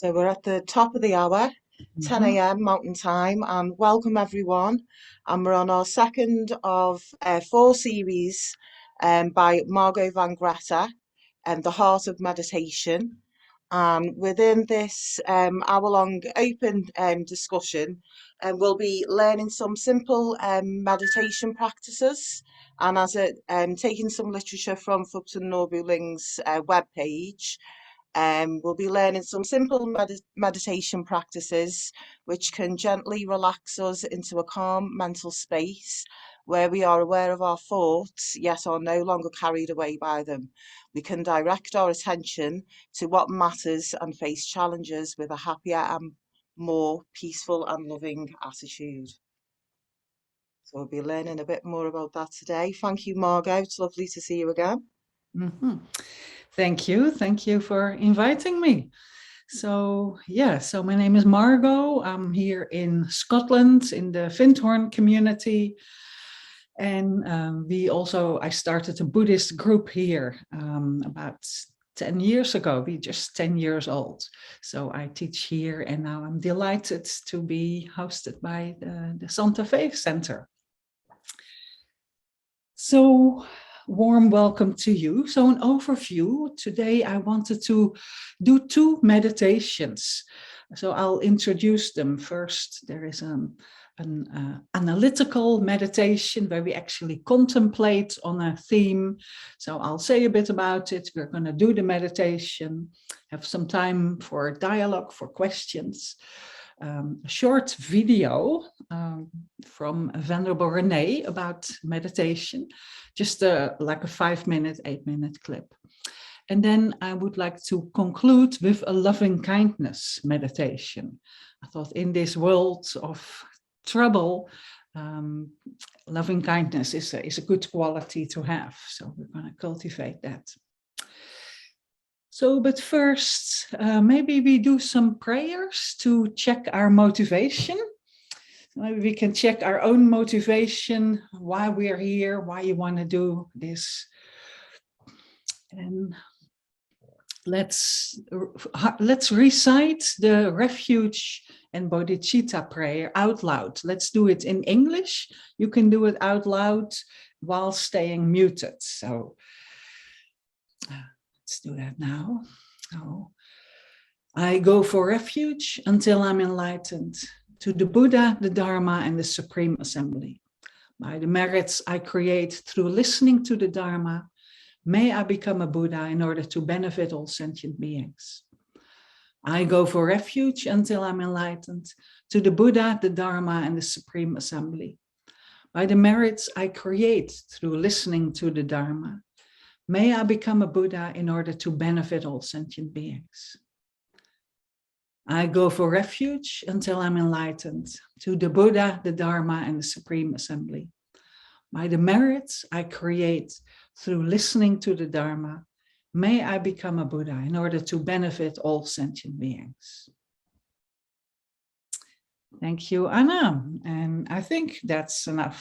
So we're at the top of the hour, 10 Mhm. a.m. Mountain Time, and welcome everyone. And we're on our second of four series by Margo van Greta, The Heart of Meditation. And within this hour-long open discussion, we'll be learning some simple meditation practices, and taking some literature from Thupten Norbuling's webpage. We'll be learning some simple meditation practices which can gently relax us into a calm mental space where we are aware of our thoughts, yet are no longer carried away by them. We can direct our attention to what matters and face challenges with a happier and more peaceful and loving attitude. So we'll be learning a bit more about that today. Thank you, Margo. It's lovely to see you again. Mhm. Thank you. Thank you for inviting me. So my name is Margo. I'm here in Scotland in the Findhorn community. And I started a Buddhist group here about 10 years ago. We're just 10 years old. So I teach here, and now I'm delighted to be hosted by the Santa Fe Center. So warm welcome to you. So an overview. Today I wanted to do two meditations. So I'll introduce them first. There is an analytical meditation where we actually contemplate on a theme. So I'll say a bit about it. We're going to do the meditation, have some time for dialogue, for questions. A short video from Venerable Renee about meditation, just like a 5-minute, 8-minute clip. And then I would like to conclude with a loving kindness meditation. I thought in this world of trouble, loving kindness is a good quality to have. So we're going to cultivate that. So, but first, maybe we do some prayers to check our motivation. Maybe we can check our own motivation, why we are here, why you want to do this. And let's recite the refuge and bodhicitta prayer out loud. Let's do it in English. You can do it out loud while staying muted. So let's do that now. So, I go for refuge until I'm enlightened to the Buddha, the Dharma, and the Supreme Assembly. By the merits I create through listening to the Dharma, may I become a Buddha in order to benefit all sentient beings. I go for refuge until I'm enlightened to the Buddha, the Dharma, and the Supreme Assembly. By the merits I create through listening to the Dharma, may I become a Buddha in order to benefit all sentient beings. I go for refuge until I'm enlightened to the Buddha, the Dharma, and the Supreme Assembly. By the merits I create through listening to the Dharma, may I become a Buddha in order to benefit all sentient beings. Thank you, Anna. And I think that's enough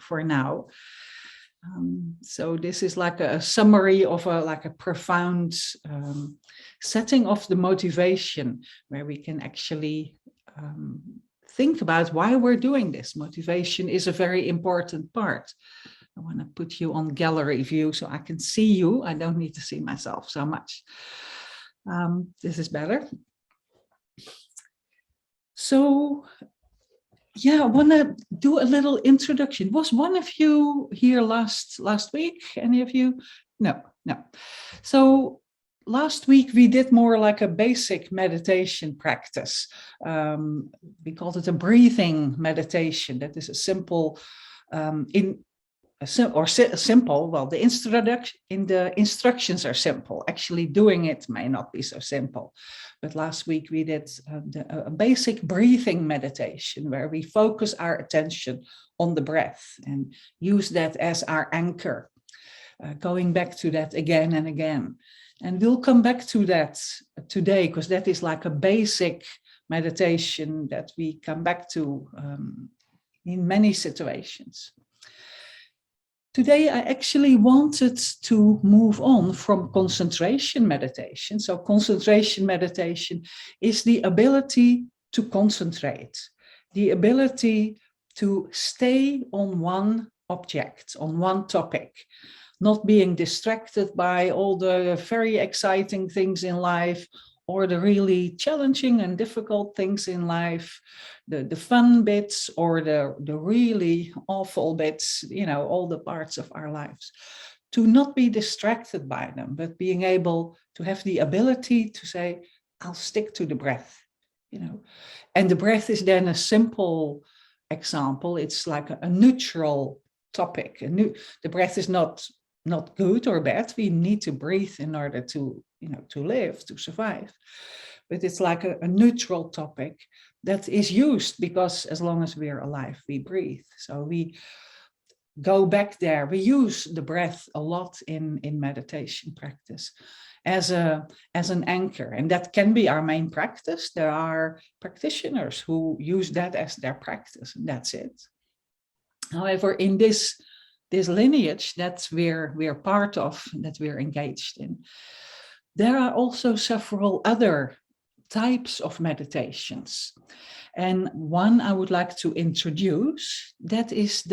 for now. So this is like a summary of a profound setting of the motivation, where we can actually think about why we're doing this. Motivation is a very important part. I want to put you on gallery view so I can see you. I don't need to see myself so much. This is better. So yeah, I want to do a little introduction. Was one of you here last week? Any of you? No. So last week we did more like a basic meditation practice. We called it a breathing meditation. That is a simple, simple. Well, the instructions are simple. Actually, doing it may not be so simple. But last week we did a basic breathing meditation where we focus our attention on the breath and use that as our anchor, going back to that again and again. And we'll come back to that today, because that is like a basic meditation that we come back to in many situations. Today, I actually wanted to move on from concentration meditation. So concentration meditation is the ability to concentrate, the ability to stay on one object, on one topic, not being distracted by all the very exciting things in life or the really challenging and difficult things in life, the fun bits or the really awful bits, all the parts of our lives. To not be distracted by them, but being able to have the ability to say, I'll stick to the breath, And the breath is then a simple example. It's like a neutral topic. The breath is not good or bad. We need to breathe in order to live, to survive. But it's like a neutral topic that is used because as long as we are alive, we breathe. So we go back there. We use the breath a lot in meditation practice as an anchor, and that can be our main practice. There are practitioners who use that as their practice, and that's it. However, in this lineage that we're part of, that we're engaged in, there are also several other types of meditations. And one I would like to introduce, that is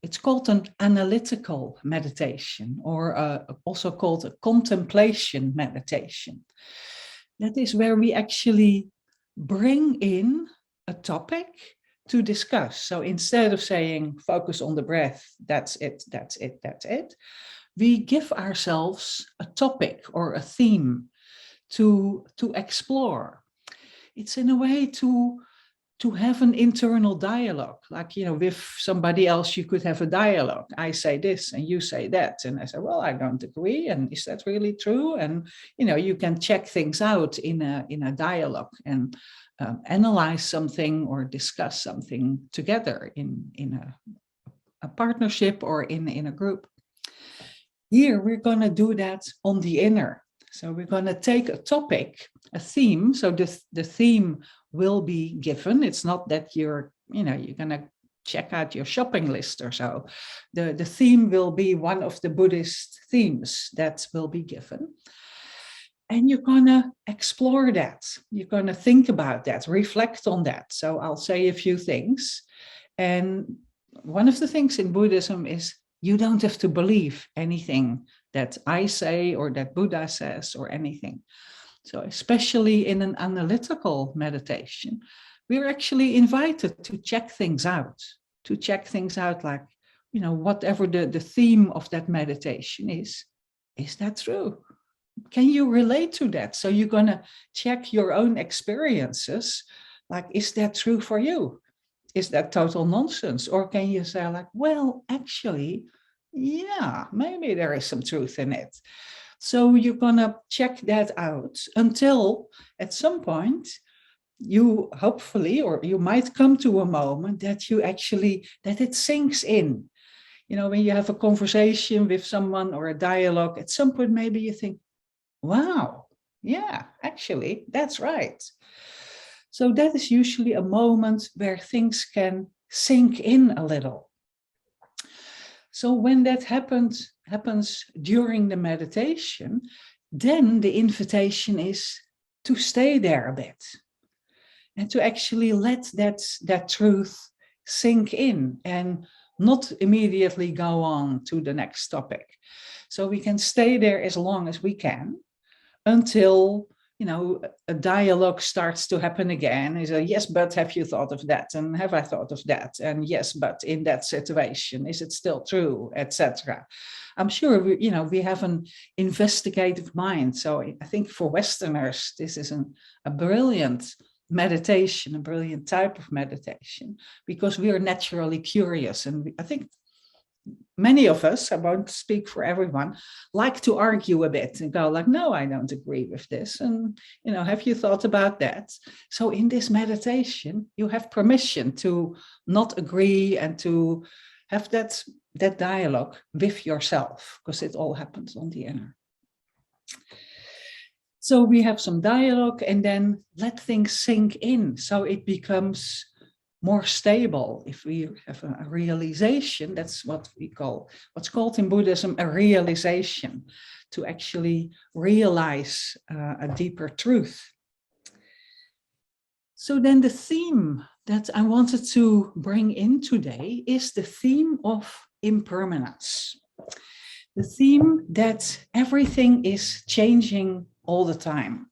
it's called an analytical meditation, or also called a contemplation meditation. That is where we actually bring in a topic to discuss. So instead of saying, focus on the breath, that's it, we give ourselves a topic or a theme to explore. It's in a way to have an internal dialogue, like, with somebody else, you could have a dialogue. I say this and you say that. And I say, well, I don't agree. And is that really true? And, you can check things out in a dialogue and analyze something or discuss something together in a partnership or in a group. Here, we're going to do that on the inner. So we're going to take a topic, a theme. So the theme will be given. It's not that you're going to check out your shopping list or so. The theme will be one of the Buddhist themes that will be given. And you're going to explore that. You're going to think about that, reflect on that. So I'll say a few things. And one of the things in Buddhism is you don't have to believe anything that I say or that Buddha says or anything. So especially in an analytical meditation, we're actually invited to check things out, like, whatever the theme of that meditation is that true? Can you relate to that? So you're going to check your own experiences, like, is that true for you? Is that total nonsense? Or can you say, like, well, actually, yeah, maybe there is some truth in it. So you're going to check that out until at some point you hopefully, or you might come to a moment that that it sinks in. When you have a conversation with someone or a dialogue, at some point, maybe you think, wow, yeah, actually, that's right. So that is usually a moment where things can sink in a little. So when that happens during the meditation, then the invitation is to stay there a bit and to actually let that truth sink in and not immediately go on to the next topic. So we can stay there as long as we can until a dialogue starts to happen again. Is a yes, but have you thought of that? And have I thought of that? And yes, but in that situation, is it still true, etc. I'm sure we have an investigative mind. So I think for Westerners, this is a brilliant meditation, a brilliant type of meditation, because we are naturally curious. And I think many of us, I won't speak for everyone, like to argue a bit and go like, no, I don't agree with this. And, have you thought about that? So in this meditation, you have permission to not agree and to have that dialogue with yourself, because it all happens on the inner. So we have some dialogue and then let things sink in. So it becomes more stable, if we have a realization, that's what we call, what's called in Buddhism, a realization, to actually realize a deeper truth. So then the theme that I wanted to bring in today is the theme of impermanence. The theme that everything is changing all the time.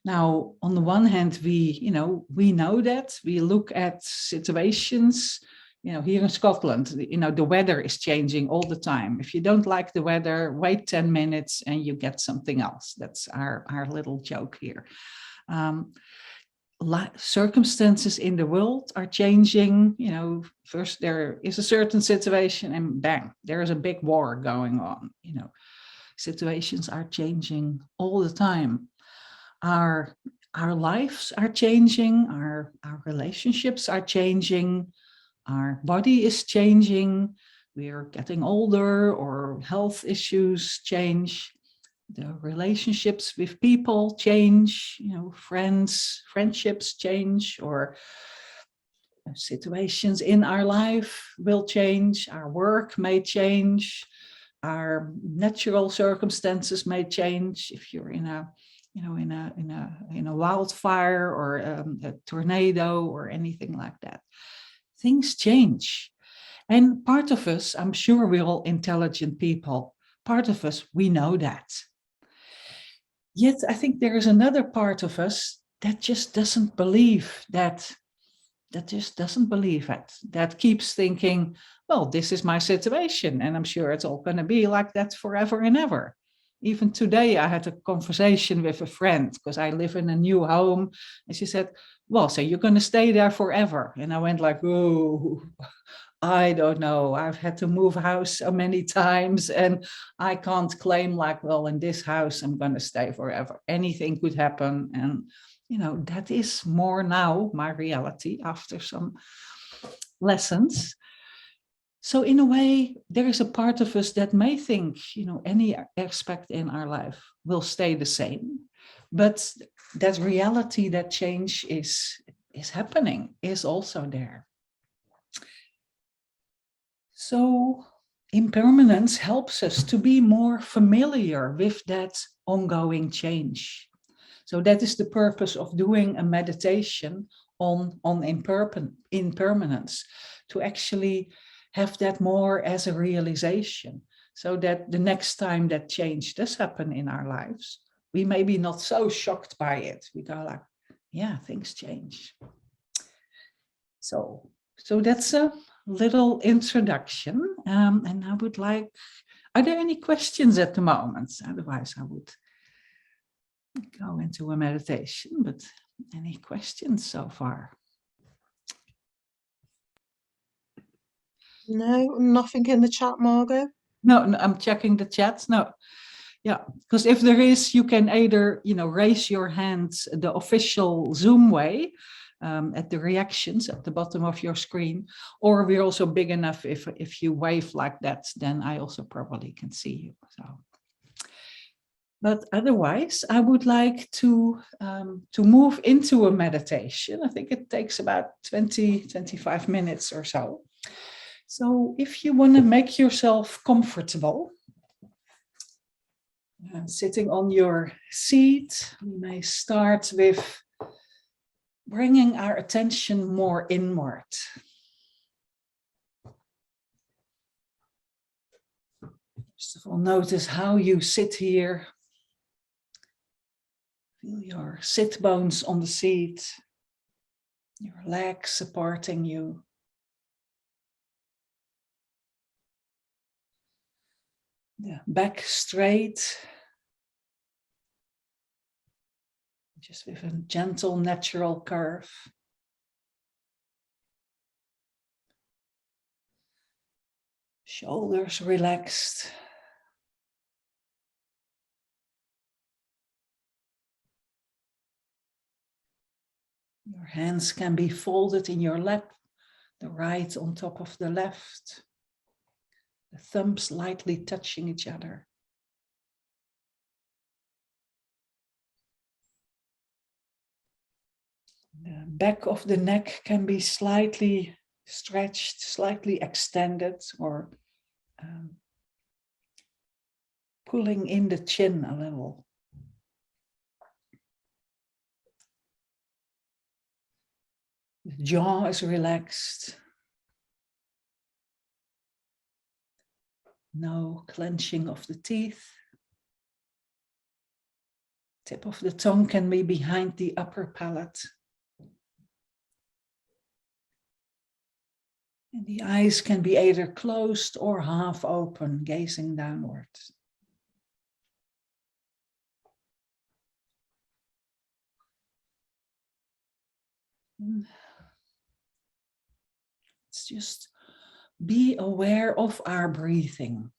Now, on the one hand, we know that. We look at situations, here in Scotland, the weather is changing all the time. If you don't like the weather, wait 10 minutes and you get something else. That's our little joke here. Circumstances in the world are changing. First there is a certain situation and bang, there is a big war going on. Situations are changing all the time. Our lives are changing, our relationships are changing, our body is changing, we are getting older, or health issues change. The relationships with people change, friendships change, or situations in our life will change. Our work may change. Our natural circumstances may change. If you're in a wildfire or a tornado or anything like that, things change. And part of us, I'm sure we're all intelligent people. Part of us, we know that. Yet I think there is another part of us that just doesn't believe that just doesn't believe it, that keeps thinking, well, this is my situation, and I'm sure it's all going to be like that forever and ever. Even today, I had a conversation with a friend because I live in a new home, and she said, well, so you're going to stay there forever? And I went like, oh, I don't know. I've had to move house so many times, and I can't claim like, well, in this house, I'm going to stay forever. Anything could happen. And, that is more now my reality after some lessons. So in a way, there is a part of us that may think, any aspect in our life will stay the same. But that reality, that change is happening, is also there. So impermanence helps us to be more familiar with that ongoing change. So that is the purpose of doing a meditation on impermanence, to actually have that more as a realization, so that the next time that change does happen in our lives, we may be not so shocked by it. We go like, yeah, things change. So that's a little introduction. And I would like, are there any questions at the moment? Otherwise, I would go into a meditation, but any questions so far? No, nothing in the chat, Margo. No, I'm checking the chat. No. Yeah, because if there is, you can either, raise your hands the official Zoom way at the reactions at the bottom of your screen, or we're also big enough if you wave like that, then I also probably can see you. So, but otherwise, I would like to move into a meditation. I think it takes about 20-25 minutes or so. So if you want to make yourself comfortable, sitting on your seat, we may start with bringing our attention more inward. First of all, notice how you sit here. Feel your sit bones on the seat, your legs supporting you. The back straight, just with a gentle, natural curve. Shoulders relaxed. Your hands can be folded in your lap, the right on top of the left, the thumbs lightly touching each other. The back of the neck can be slightly stretched, slightly extended, or pulling in the chin a little. The jaw is relaxed. No clenching of the teeth. Tip of the tongue can be behind the upper palate. And the eyes can be either closed or half open, gazing downwards. Let's just be aware of our breathing.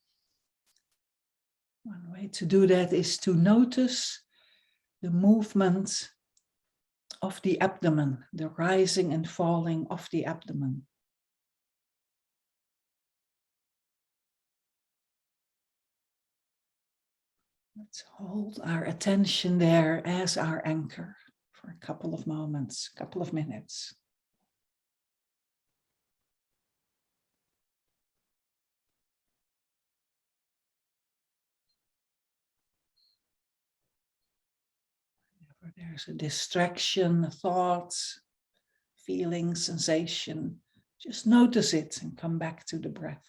One way to do that is to notice the movement of the abdomen, the rising and falling of the abdomen. Let's hold our attention there as our anchor for a couple of moments, a couple of minutes. Whenever there's a distraction, a thought, feeling, sensation, just notice it and come back to the breath.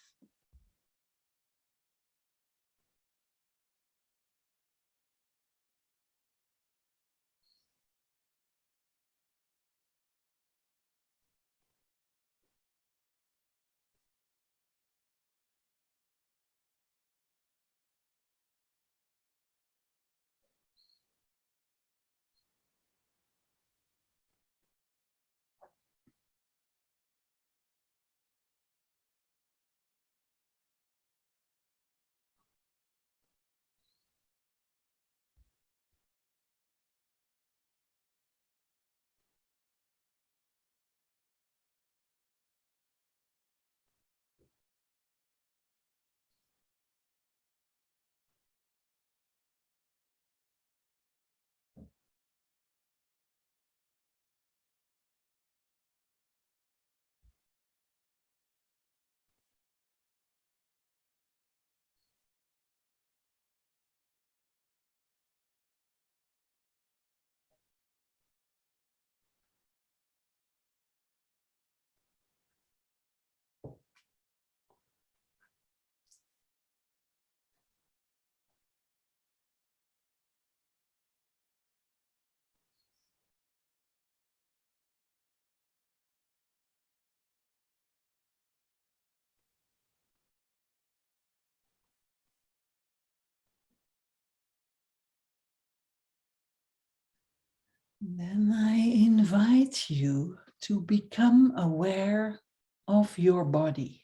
Then I invite you to become aware of your body.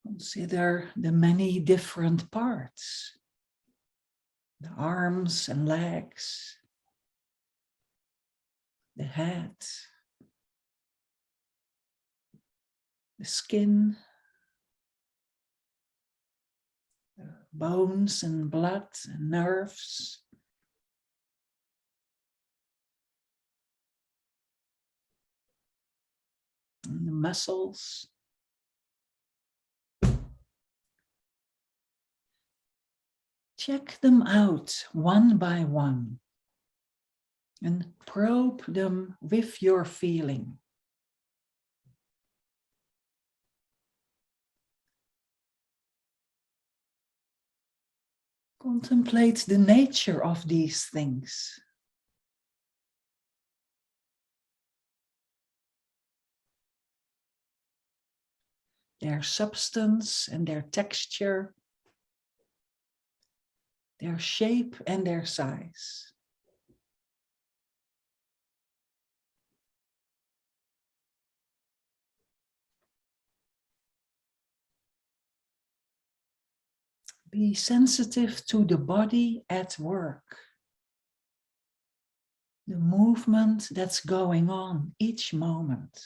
Consider the many different parts, the arms and legs, the head, the skin, the bones and blood and nerves, and the muscles. Check them out one by one and probe them with your feeling. Contemplate the nature of these things. Their substance and their texture, their shape and their size. Be sensitive to the body at work, the movement that's going on each moment.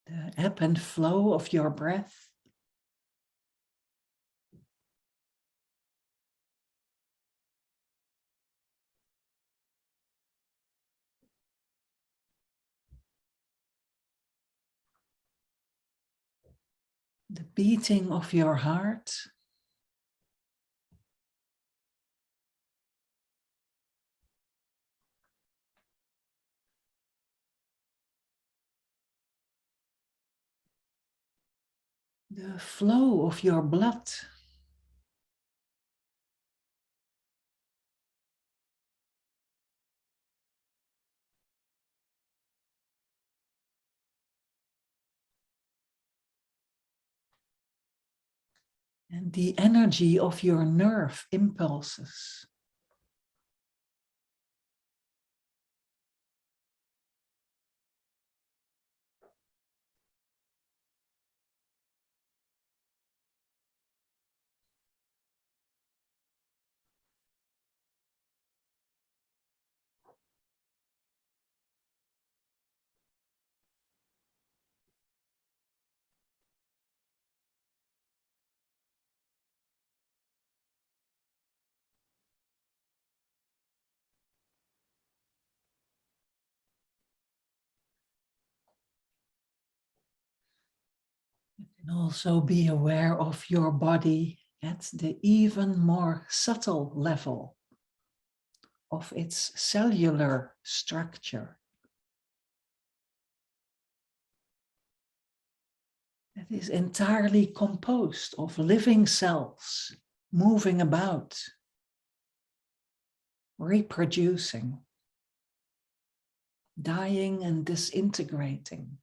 The ebb and flow of your breath, the beating of your heart, the flow of your blood, and the energy of your nerve impulses. You can also be aware of your body at the even more subtle level of its cellular structure. It is entirely composed of living cells moving about, reproducing, dying and disintegrating.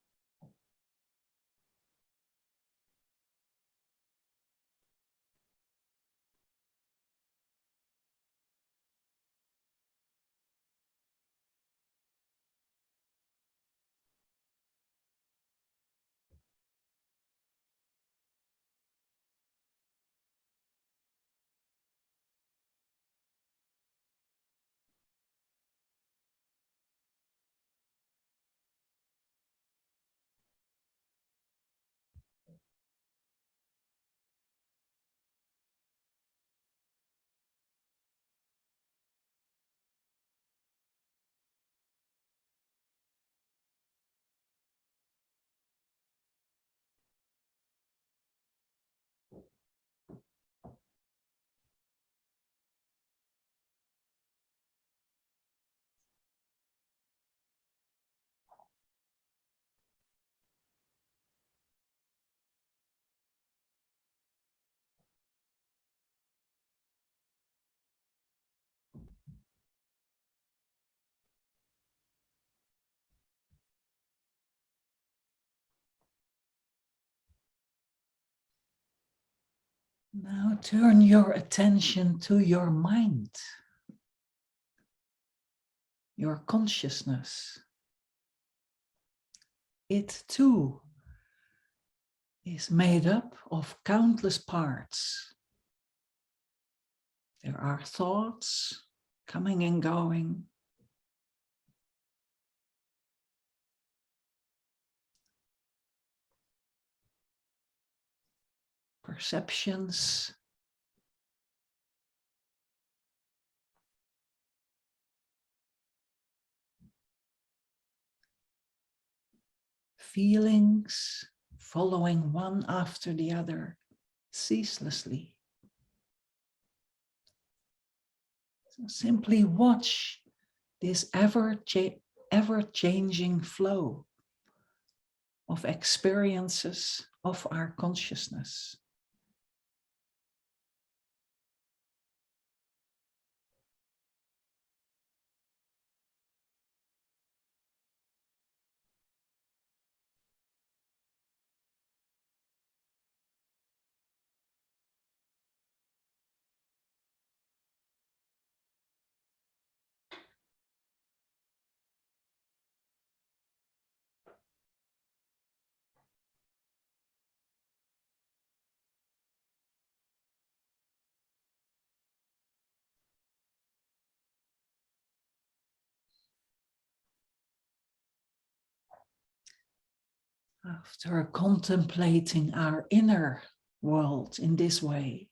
Now turn your attention to your mind, your consciousness. It too is made up of countless parts. There are thoughts coming and going. Perceptions. Feelings following one after the other ceaselessly. So simply watch this ever-changing flow of experiences of our consciousness. After contemplating our inner world in this way,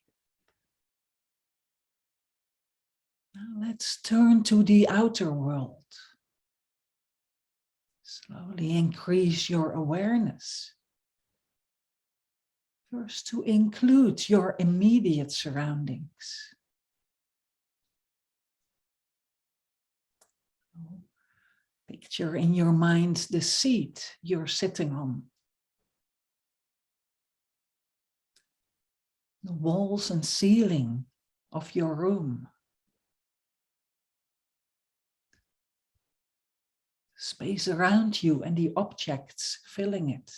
now let's turn to the outer world. Slowly increase your awareness. First, to include your immediate surroundings. Picture in your mind the seat you're sitting on, the walls and ceiling of your room, space around you and the objects filling it.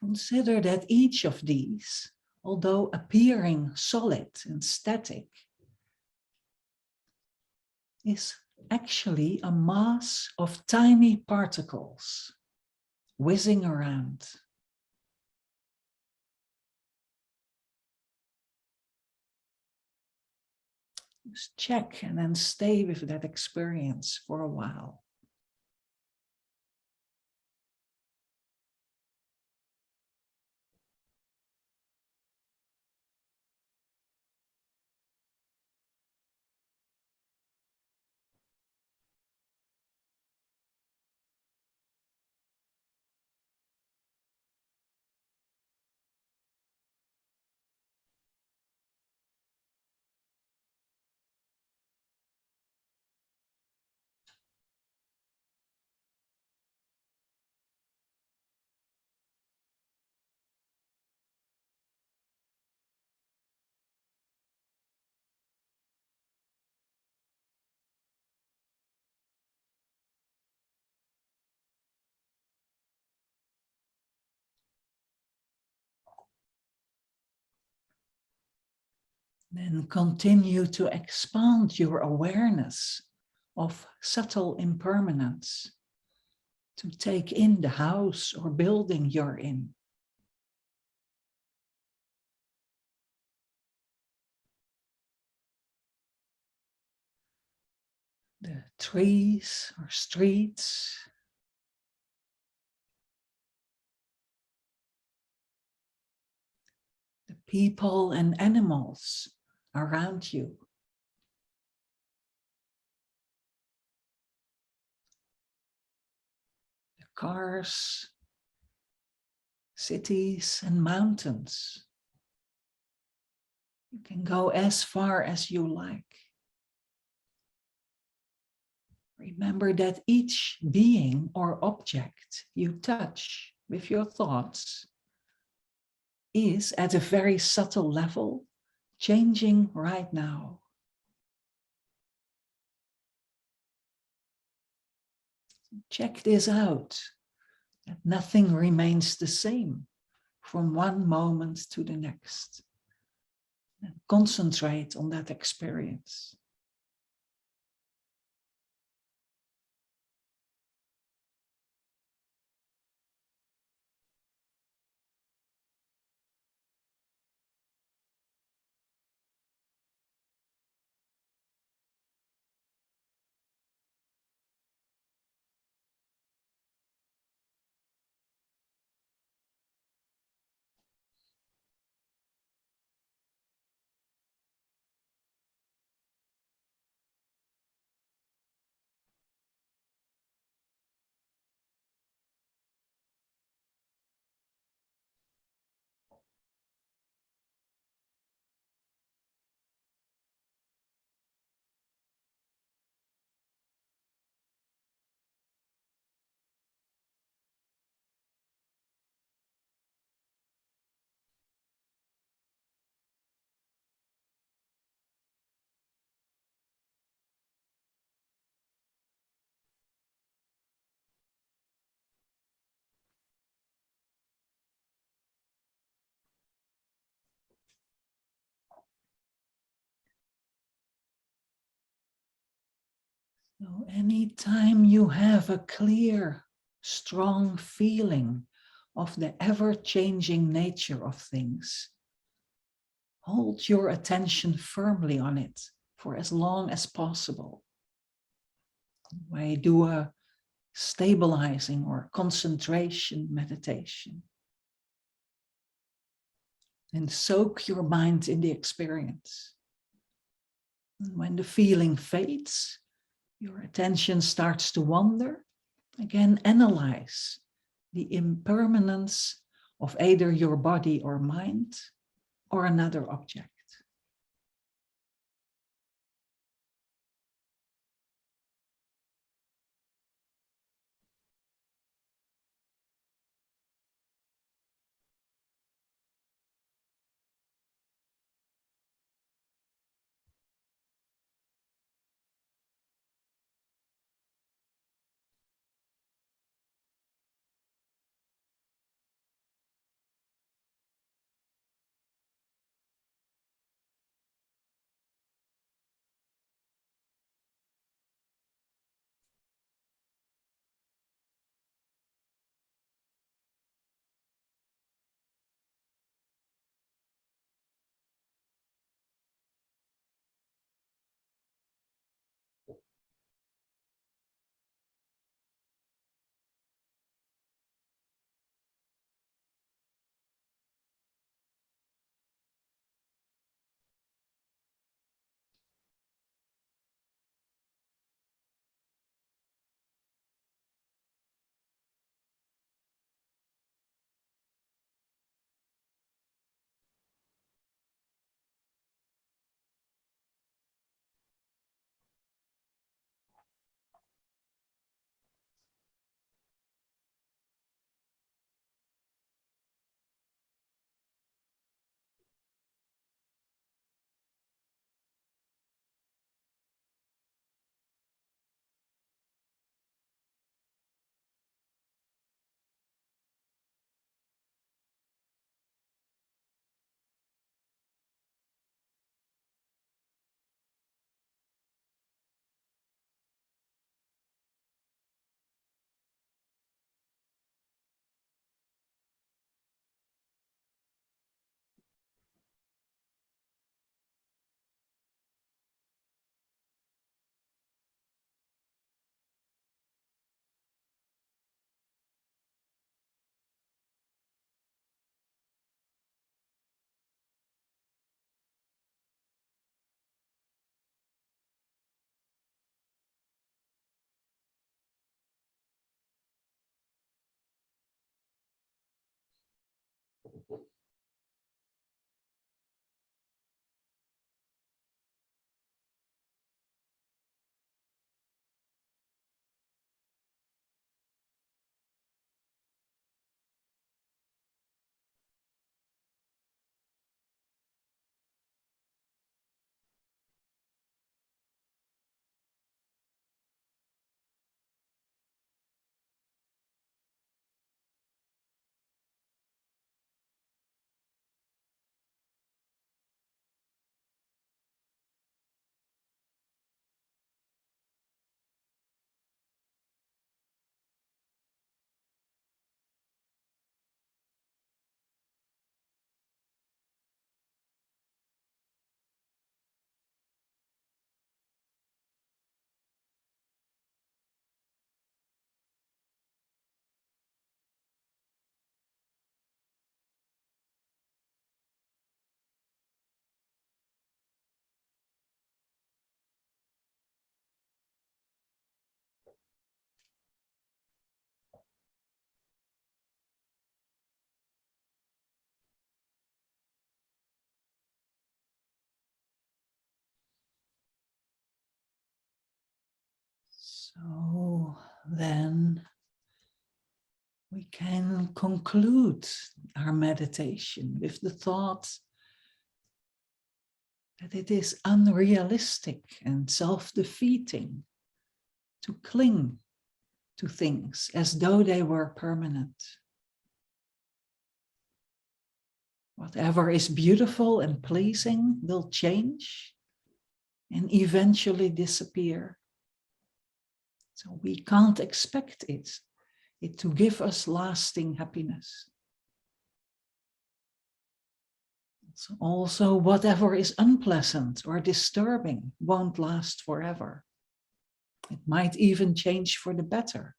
Consider that each of these, although appearing solid and static, is actually a mass of tiny particles whizzing around. Just check and then stay with that experience for a while. Then continue to expand your awareness of subtle impermanence, to take in the house or building you're in. The trees or streets, the people and animals around you. The cars, cities and mountains. You can go as far as you like. Remember that each being or object you touch with your thoughts is at a very subtle level changing right now. Check this out, that nothing remains the same from one moment to the next. And concentrate on that experience. So anytime you have a clear, strong feeling of the ever-changing nature of things, hold your attention firmly on it for as long as possible. I do a stabilizing or concentration meditation. And soak your mind in the experience. And when the feeling fades, your attention starts to wander, again, analyze the impermanence of either your body or mind or another object. So then we can conclude our meditation with the thought that it is unrealistic and self-defeating to cling to things as though they were permanent. Whatever is beautiful and pleasing will change and eventually disappear. So we can't expect it to give us lasting happiness. So also, whatever is unpleasant or disturbing won't last forever. It might even change for the better.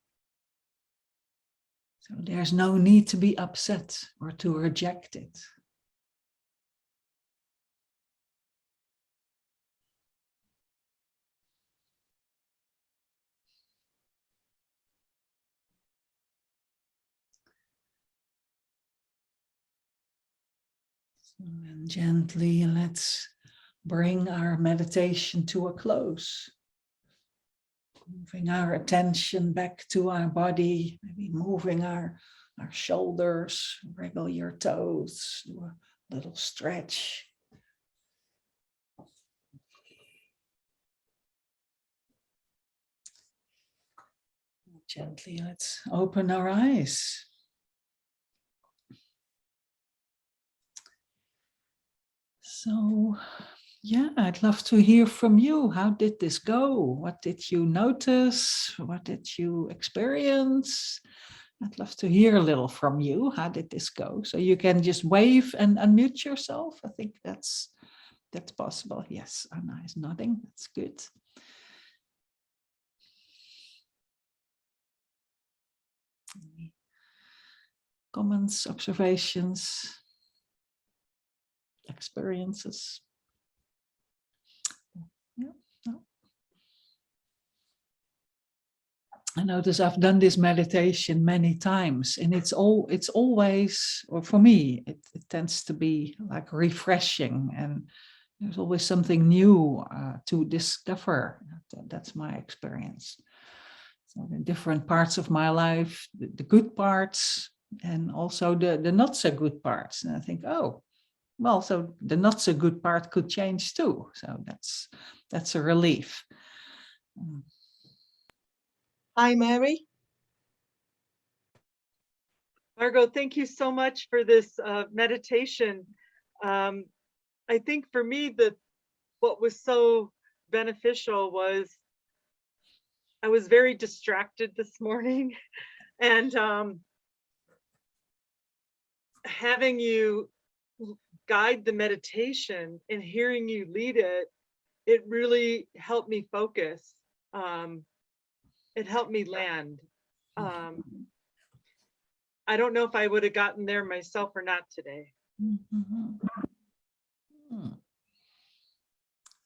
So there's no need to be upset or to reject it. And gently, let's bring our meditation to a close. Moving our attention back to our body, maybe moving our shoulders, wriggle your toes, do a little stretch. Gently, let's open our eyes. So, yeah, I'd love to hear from you. How did this go? What did you notice? What did you experience? I'd love to hear a little from you. How did this go? So you can just wave and unmute yourself. I think that's possible. Yes, Anna is nodding. That's good. Any comments, observations, experiences? Yeah, no. I notice I've done this meditation many times, and it's always, or for me, it tends to be like refreshing, and there's always something new to discover. That's my experience. So the different parts of my life, the good parts, and also the not so good parts. And I think, oh, well, so the not so good part could change too. So that's a relief. Hi, Mary. Margo, thank you so much for this meditation. I think for me, what was so beneficial was I was very distracted this morning, and having you guide the meditation and hearing you lead it, it really helped me focus. It helped me land. I don't know if I would have gotten there myself or not today.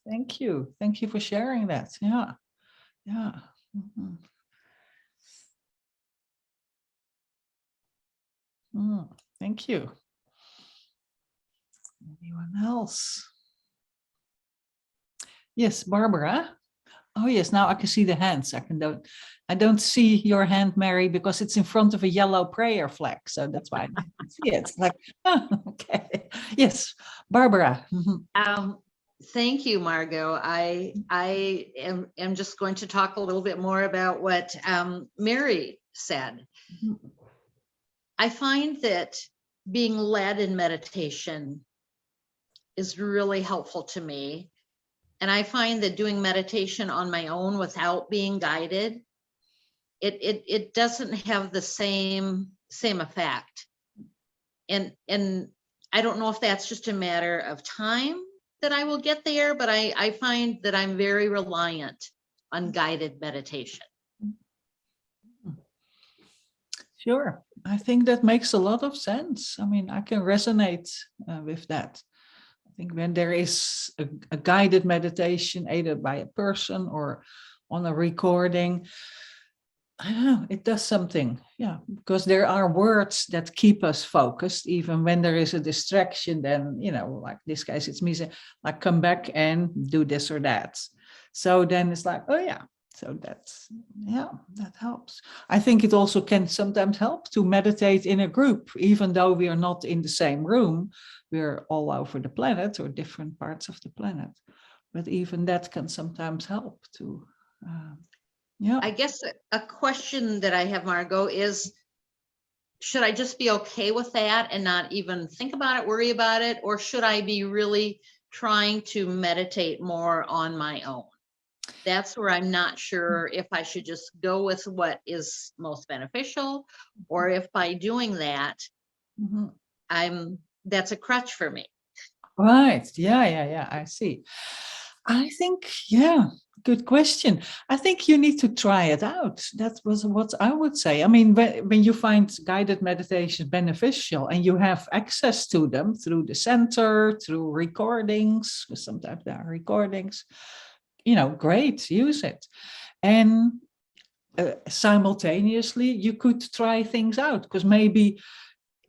Thank you. Thank you for sharing that. Yeah. Yeah. Thank you. Anyone else? Yes, Barbara. Oh yes, now I can see the hands. I don't see your hand, Mary, because it's in front of a yellow prayer flag. So that's why I didn't see it. It's like, oh, okay. Yes, Barbara. Thank you, Margo. I am just going to talk a little bit more about what Mary said. I find that being led in meditation is really helpful to me. And I find that doing meditation on my own without being guided, it doesn't have the same effect. And I don't know if that's just a matter of time that I will get there, but I find that I'm very reliant on guided meditation. Sure, I think that makes a lot of sense. I mean, I can resonate with that. I think when there is a guided meditation, either by a person or on a recording, I don't know, it does something. Yeah, because there are words that keep us focused, even when there is a distraction. Then, like this case, it's me saying, like, come back and do this or that. So then it's like, oh yeah. So that helps. I think it also can sometimes help to meditate in a group, even though we are not in the same room. We're all over the planet or different parts of the planet. But even that can sometimes help to, yeah. I guess a question that I have, Margo, is should I just be okay with that and not even think about it, worry about it? Or should I be really trying to meditate more on my own? That's where I'm not sure if I should just go with what is most beneficial, or if by doing that, that's a crutch for me. Right. Yeah. I see. I think, yeah, good question. I think you need to try it out. That was what I would say. I mean, when you find guided meditation beneficial and you have access to them through the center, through recordings, sometimes there are recordings, great, use it. And simultaneously, you could try things out, because maybe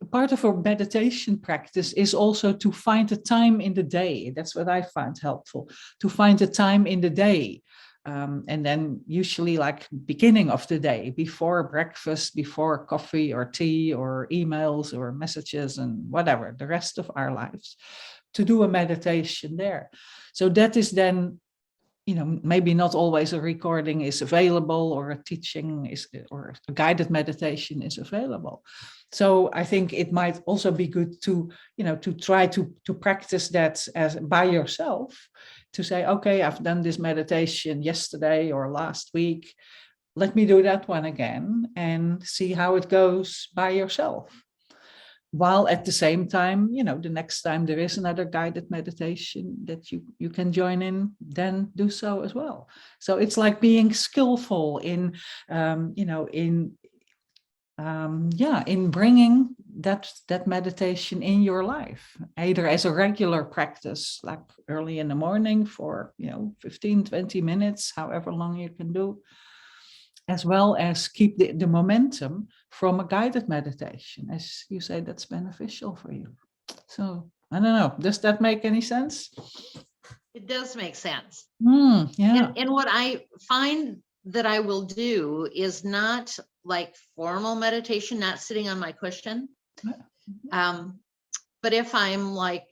part of our meditation practice is also to find a time in the day. That's what I find helpful, to find a time in the day. And then usually like beginning of the day, before breakfast, before coffee or tea or emails or messages and whatever, the rest of our lives, to do a meditation there. So that is then, you know, maybe not always a recording is available or a teaching is, or a guided meditation is available. So I think it might also be good to, you know, to try to practice that as by yourself, to say, okay, I've done this meditation yesterday or last week. Let me do that one again and see how it goes by yourself. While at the same time, you know, the next time there is another guided meditation that you can join in, then do so as well. So it's like being skillful in, you know, in bringing that meditation in your life, either as a regular practice, like early in the morning for, you know, 15, 20 minutes, however long you can do, as well as keep the momentum from a guided meditation, as you say, that's beneficial for you. So I don't know, does that make any sense? It does make sense. Yeah. And what I find that I will do is not like formal meditation, not sitting on my cushion. But if I'm like,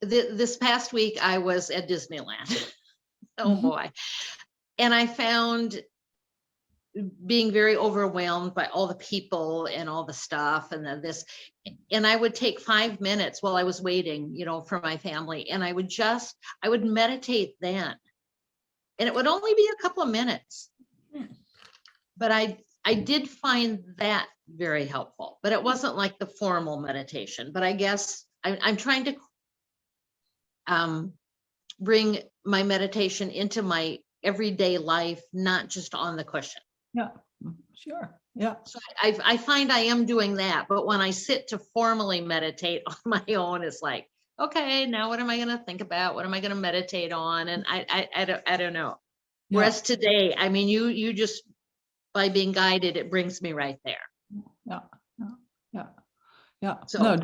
this past week, I was at Disneyland. Oh boy. And I found being very overwhelmed by all the people and all the stuff and this, and I would take 5 minutes while I was waiting, you know, for my family. And I would meditate then. And it would only be a couple of minutes. But I did find that very helpful, but it wasn't like the formal meditation. But I guess I'm trying to bring my meditation into my everyday life, not just on the cushion. Yeah, sure. Yeah. So I find I am doing that, but when I sit to formally meditate on my own, it's like, okay, now what am I going to think about? What am I going to meditate on? And I don't know. Yeah. Whereas today, I mean, you just, by being guided, it brings me right there. Yeah. So- No,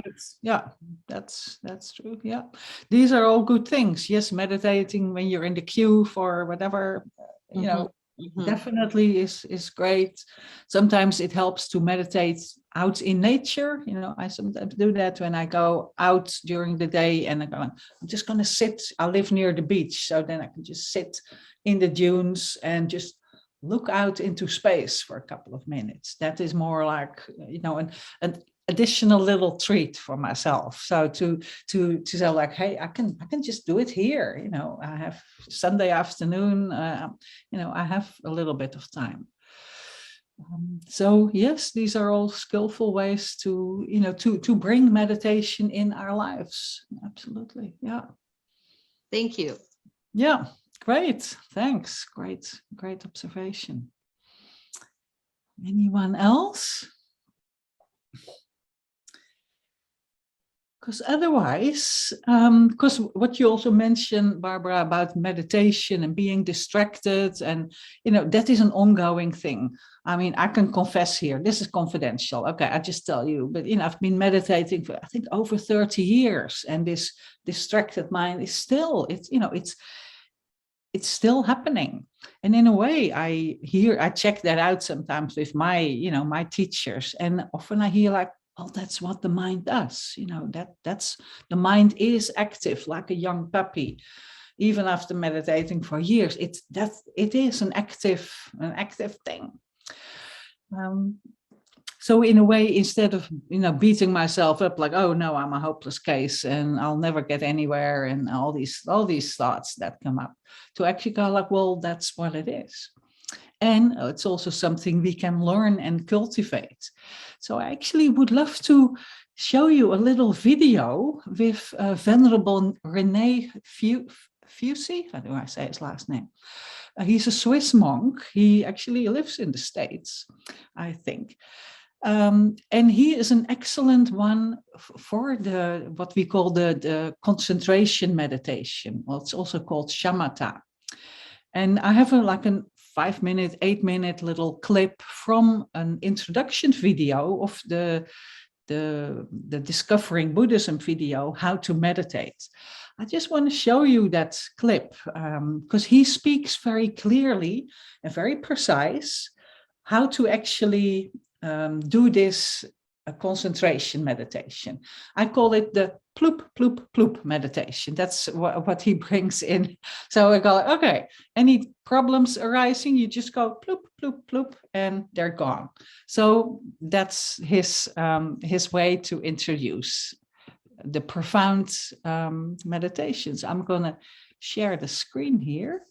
that's true. Yeah. These are all good things. Yes, meditating when you're in the queue for whatever, you know, definitely is great. Sometimes it helps to meditate out in nature. You know, I sometimes do that when I go out during the day and I'm just going to sit. I live near the beach, so then I can just sit in the dunes and just look out into space for a couple of minutes. That is more like, you know, an additional little treat for myself. So to say like, hey, I can just do it here. You know, I have Sunday afternoon, you know, I have a little bit of time. So yes, these are all skillful ways to, you know, to bring meditation in our lives. Absolutely. Yeah. Thank you. Yeah. Great. Thanks. Great observation. Anyone else? Because otherwise, because what you also mentioned, Barbara, about meditation and being distracted, and, you know, that is an ongoing thing. I mean, I can confess here, this is confidential. Okay, I just tell you, but, you know, I've been meditating for, I think, over 30 years, and this distracted mind is still, it's, you know, it's still happening. And in a way, I check that out sometimes with my, you know, my teachers, and often I hear like, well, that's what the mind does. You know, that's the mind is active like a young puppy, even after meditating for years. It is an active thing. So in a way, instead of, you know, beating myself up like, oh no, I'm a hopeless case and I'll never get anywhere, and all these thoughts that come up, to actually go like, well, that's what it is. And it's also something we can learn and cultivate. So I actually would love to show you a little video with Venerable René Fusey. How do I say his last name? He's a Swiss monk. He actually lives in the States, I think. And he is an excellent one for what we call the concentration meditation. Well, it's also called Shamatha. And I have a 5-minute, 8-minute little clip from an introduction video of the Discovering Buddhism video, How to Meditate. I just want to show you that clip because he speaks very clearly and very precise how to actually do this concentration meditation. I call it the ploop, ploop, ploop meditation. That's what he brings in. So I go, okay, any problems arising, you just go ploop, ploop, ploop, and they're gone. So that's his way to introduce the profound meditations. I'm going to share the screen here.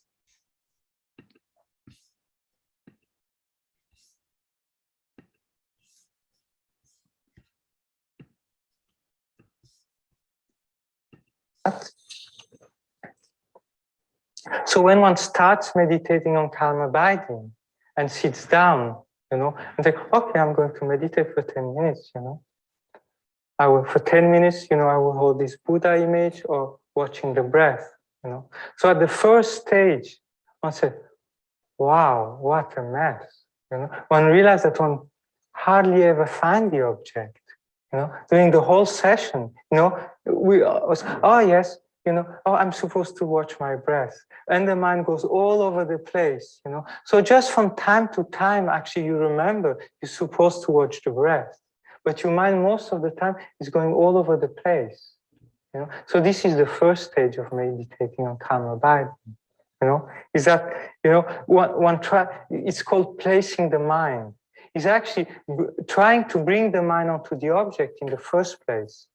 So when one starts meditating on calm abiding and sits down, and think, okay, I'm going to meditate for 10 minutes, I will, for 10 minutes, I will hold this Buddha image or watching the breath, So at the first stage, one said, wow, what a mess, One realized that one hardly ever find the object, During the whole session, we was, oh yes, oh, I'm supposed to watch my breath. And the mind goes all over the place, So just from time to time, actually, you remember you're supposed to watch the breath. But your mind, most of the time, is going all over the place, So this is the first stage of meditating on calm abiding, is that, one try, it's called placing the mind. It's actually trying to bring the mind onto the object in the first place,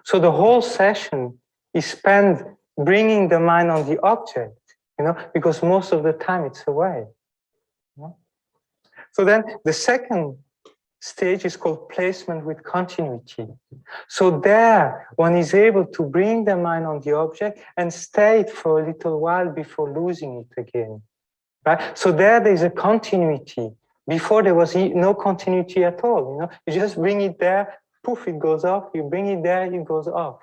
So the whole session is spent bringing the mind on the object, because most of the time it's away. So then the second stage is called placement with continuity. So there one is able to bring the mind on the object and stay it for a little while before losing it again. Right? So there's a continuity. Before there was no continuity at all. You just bring it there, poof, it goes off. You bring it there, it goes off.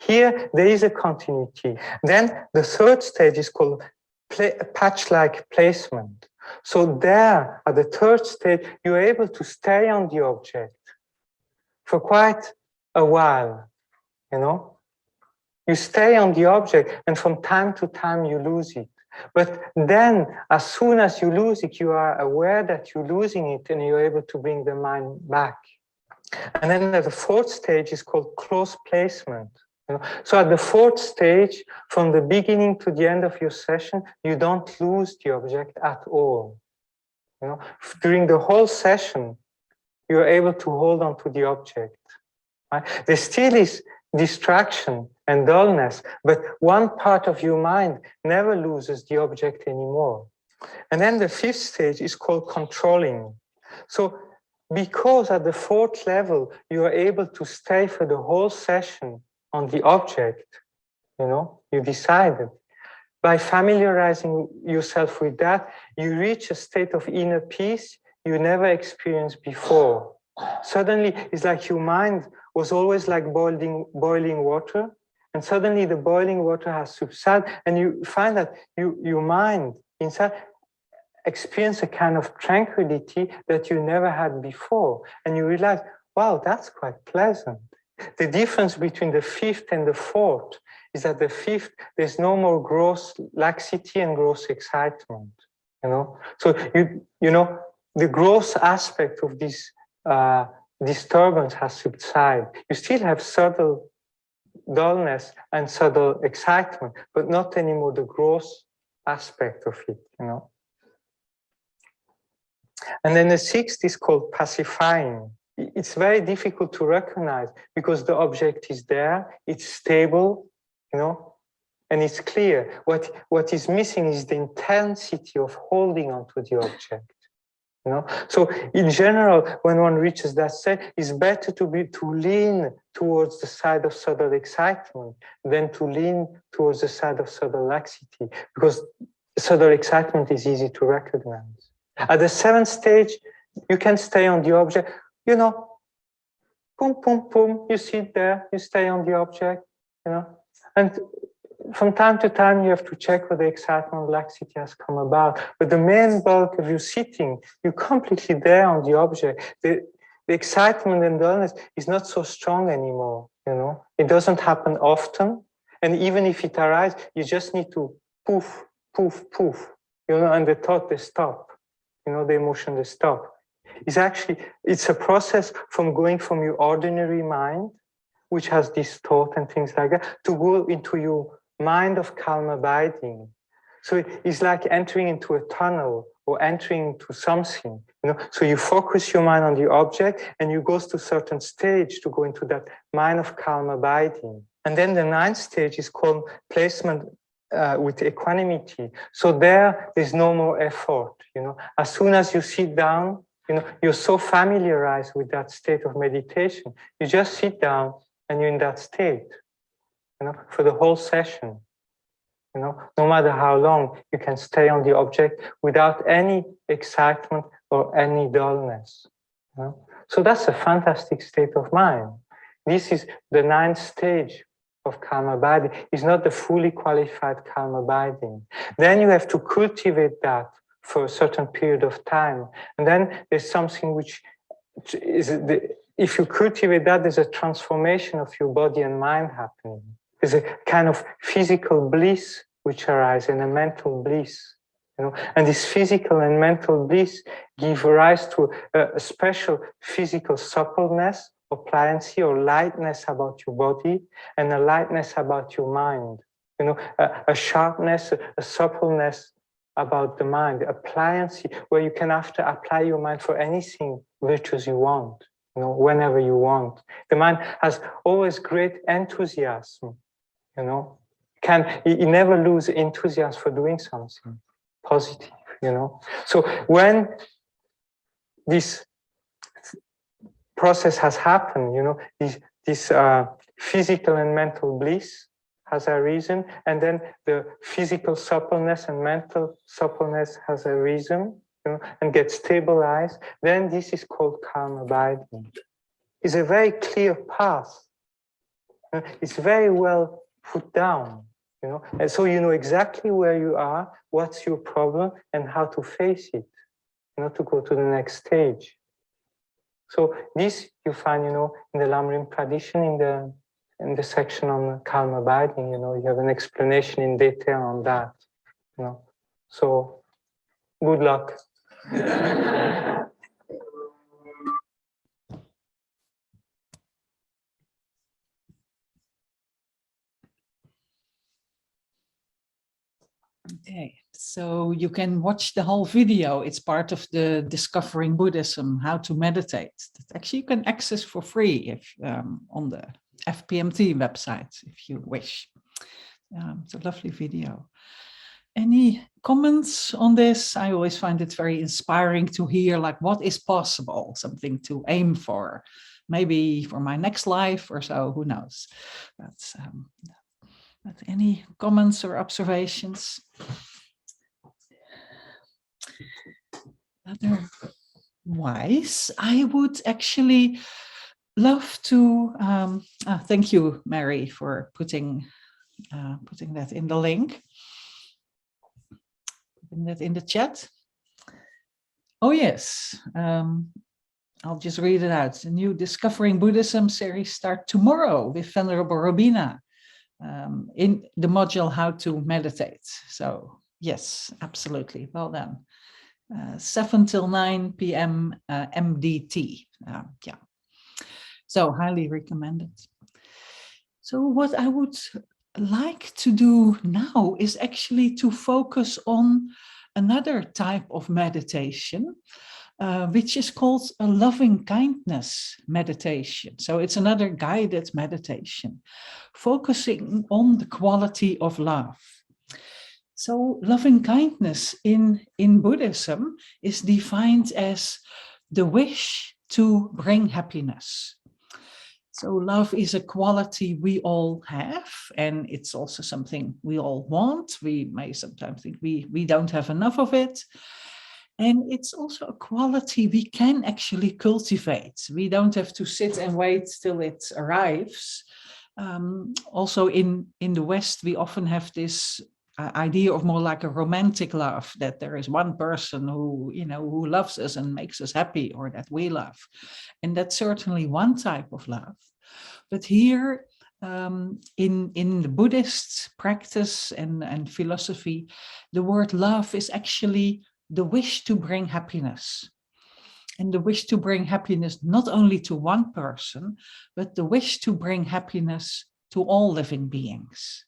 Here there is a continuity. Then the third stage is called patch-like placement. So there, at the third stage, you're able to stay on the object for quite a while. You stay on the object, and from time to time you lose it. But then, as soon as you lose it, you are aware that you're losing it, and you're able to bring the mind back. And then the fourth stage is called close placement. So at the fourth stage, from the beginning to the end of your session, you don't lose the object at all. During the whole session, you're able to hold on to the object. Right? There still is distraction and dullness, but one part of your mind never loses the object anymore. And then the fifth stage is called controlling. So because at the fourth level, you are able to stay for the whole session on the object, you decided. By familiarizing yourself with that, you reach a state of inner peace you never experienced before. Suddenly, it's like your mind was always like boiling water, and suddenly the boiling water has subsided, and you find that your mind inside experience a kind of tranquility that you never had before, and you realize, wow, that's quite pleasant. The difference between the fifth and the fourth is that the fifth, there's no more gross laxity and gross excitement, So, the gross aspect of this disturbance has subsided. You still have subtle dullness and subtle excitement, but not anymore the gross aspect of it, And then the sixth is called pacifying. It's very difficult to recognize because the object is there, it's stable, and it's clear. What is missing is the intensity of holding onto the object. So in general, when one reaches that state, it's better to lean towards the side of subtle excitement than to lean towards the side of subtle laxity, because subtle excitement is easy to recognize. At the seventh stage, you can stay on the object, boom, boom, boom, you sit there, you stay on the object, and from time to time, you have to check whether excitement and laxity has come about. But the main bulk of you sitting, you're completely there on the object. The excitement and dullness is not so strong anymore, you know. It doesn't happen often. And even if it arises, you just need to poof, poof, poof, you know, and the thought, they stop. You know, the emotion, they stop. It's a process from going from your ordinary mind, which has this thought and things like that, to go into your mind of calm abiding. So it's like entering into a tunnel or entering into something, you know. So you focus your mind on the object and you go to a certain stage to go into that mind of calm abiding. And then the 9th stage is called placement with equanimity. So there's no more effort, you know. As soon as you sit down, you know, you're so familiarized with that state of meditation. You just sit down and you're in that state, you know, for the whole session. You know, no matter how long, you can stay on the object without any excitement or any dullness. You know? So that's a fantastic state of mind. This is the 9th stage of calm abiding. It's not the fully qualified calm abiding. Then you have to cultivate that for a certain period of time. And then there's something which is, if you cultivate that, there's a transformation of your body and mind happening. There's a kind of physical bliss which arises and a mental bliss. You know? And this physical and mental bliss give rise to a special physical suppleness or pliancy or lightness about your body and a lightness about your mind. You know, a sharpness, a suppleness about the mind, a pliancy where you can apply your mind for anything virtuous you want, you know, whenever you want. The mind has always great enthusiasm, you know. You never lose enthusiasm for doing something positive, you know. So when this process has happened, you know, this physical and mental bliss has arisen, and then the physical suppleness and mental suppleness has arisen, you know, and gets stabilized, then this is called calm abiding. It's a very clear path. It's very well put down, you know, and so you know exactly where you are, what's your problem, and how to face it, you know, to go to the next stage. So this you find, you know, in the Lamrim tradition, in the section on calm abiding, you know, you have an explanation in detail on that, you know. So good luck. Okay, so you can watch the whole video. It's part of the Discovering Buddhism, How to Meditate. That actually you can access for free if on the FPMT website, if you wish. It's a lovely video. Any comments on this? I always find it very inspiring to hear like what is possible, something to aim for, maybe for my next life or so, who knows. But any comments or observations? Otherwise, I would actually love to, thank you, Mary, for putting that in the link. Putting that in the chat. Oh yes, I'll just read it out. The new Discovering Buddhism series starts tomorrow with Venerable Robina in the module How to Meditate. So yes, absolutely, well done. 7 till 9 p.m. MDT. Yeah, so highly recommended. So what I would like to do now is actually to focus on another type of meditation, which is called a loving kindness meditation. So it's another guided meditation, focusing on the quality of love. So loving kindness in Buddhism is defined as the wish to bring happiness. So love is a quality we all have, and it's also something we all want. We may sometimes think we don't have enough of it. And it's also a quality we can actually cultivate. We don't have to sit and wait till it arrives. Also in the West, we often have this idea of more like a romantic love, that there is one person who, who loves us and makes us happy, or that we love. And that's certainly one type of love. But here, in the Buddhist practice and philosophy, the word love is actually the wish to bring happiness. And the wish to bring happiness not only to one person, but the wish to bring happiness to all living beings.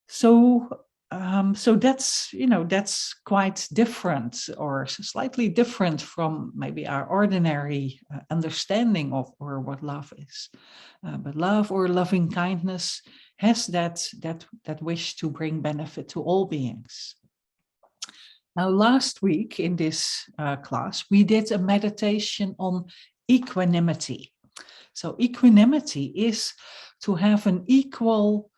So that's quite different, or slightly different from maybe our ordinary understanding of or what love is. But love or loving kindness has that wish to bring benefit to all beings. Now, last week in this class, we did a meditation on equanimity. So equanimity is to have an equal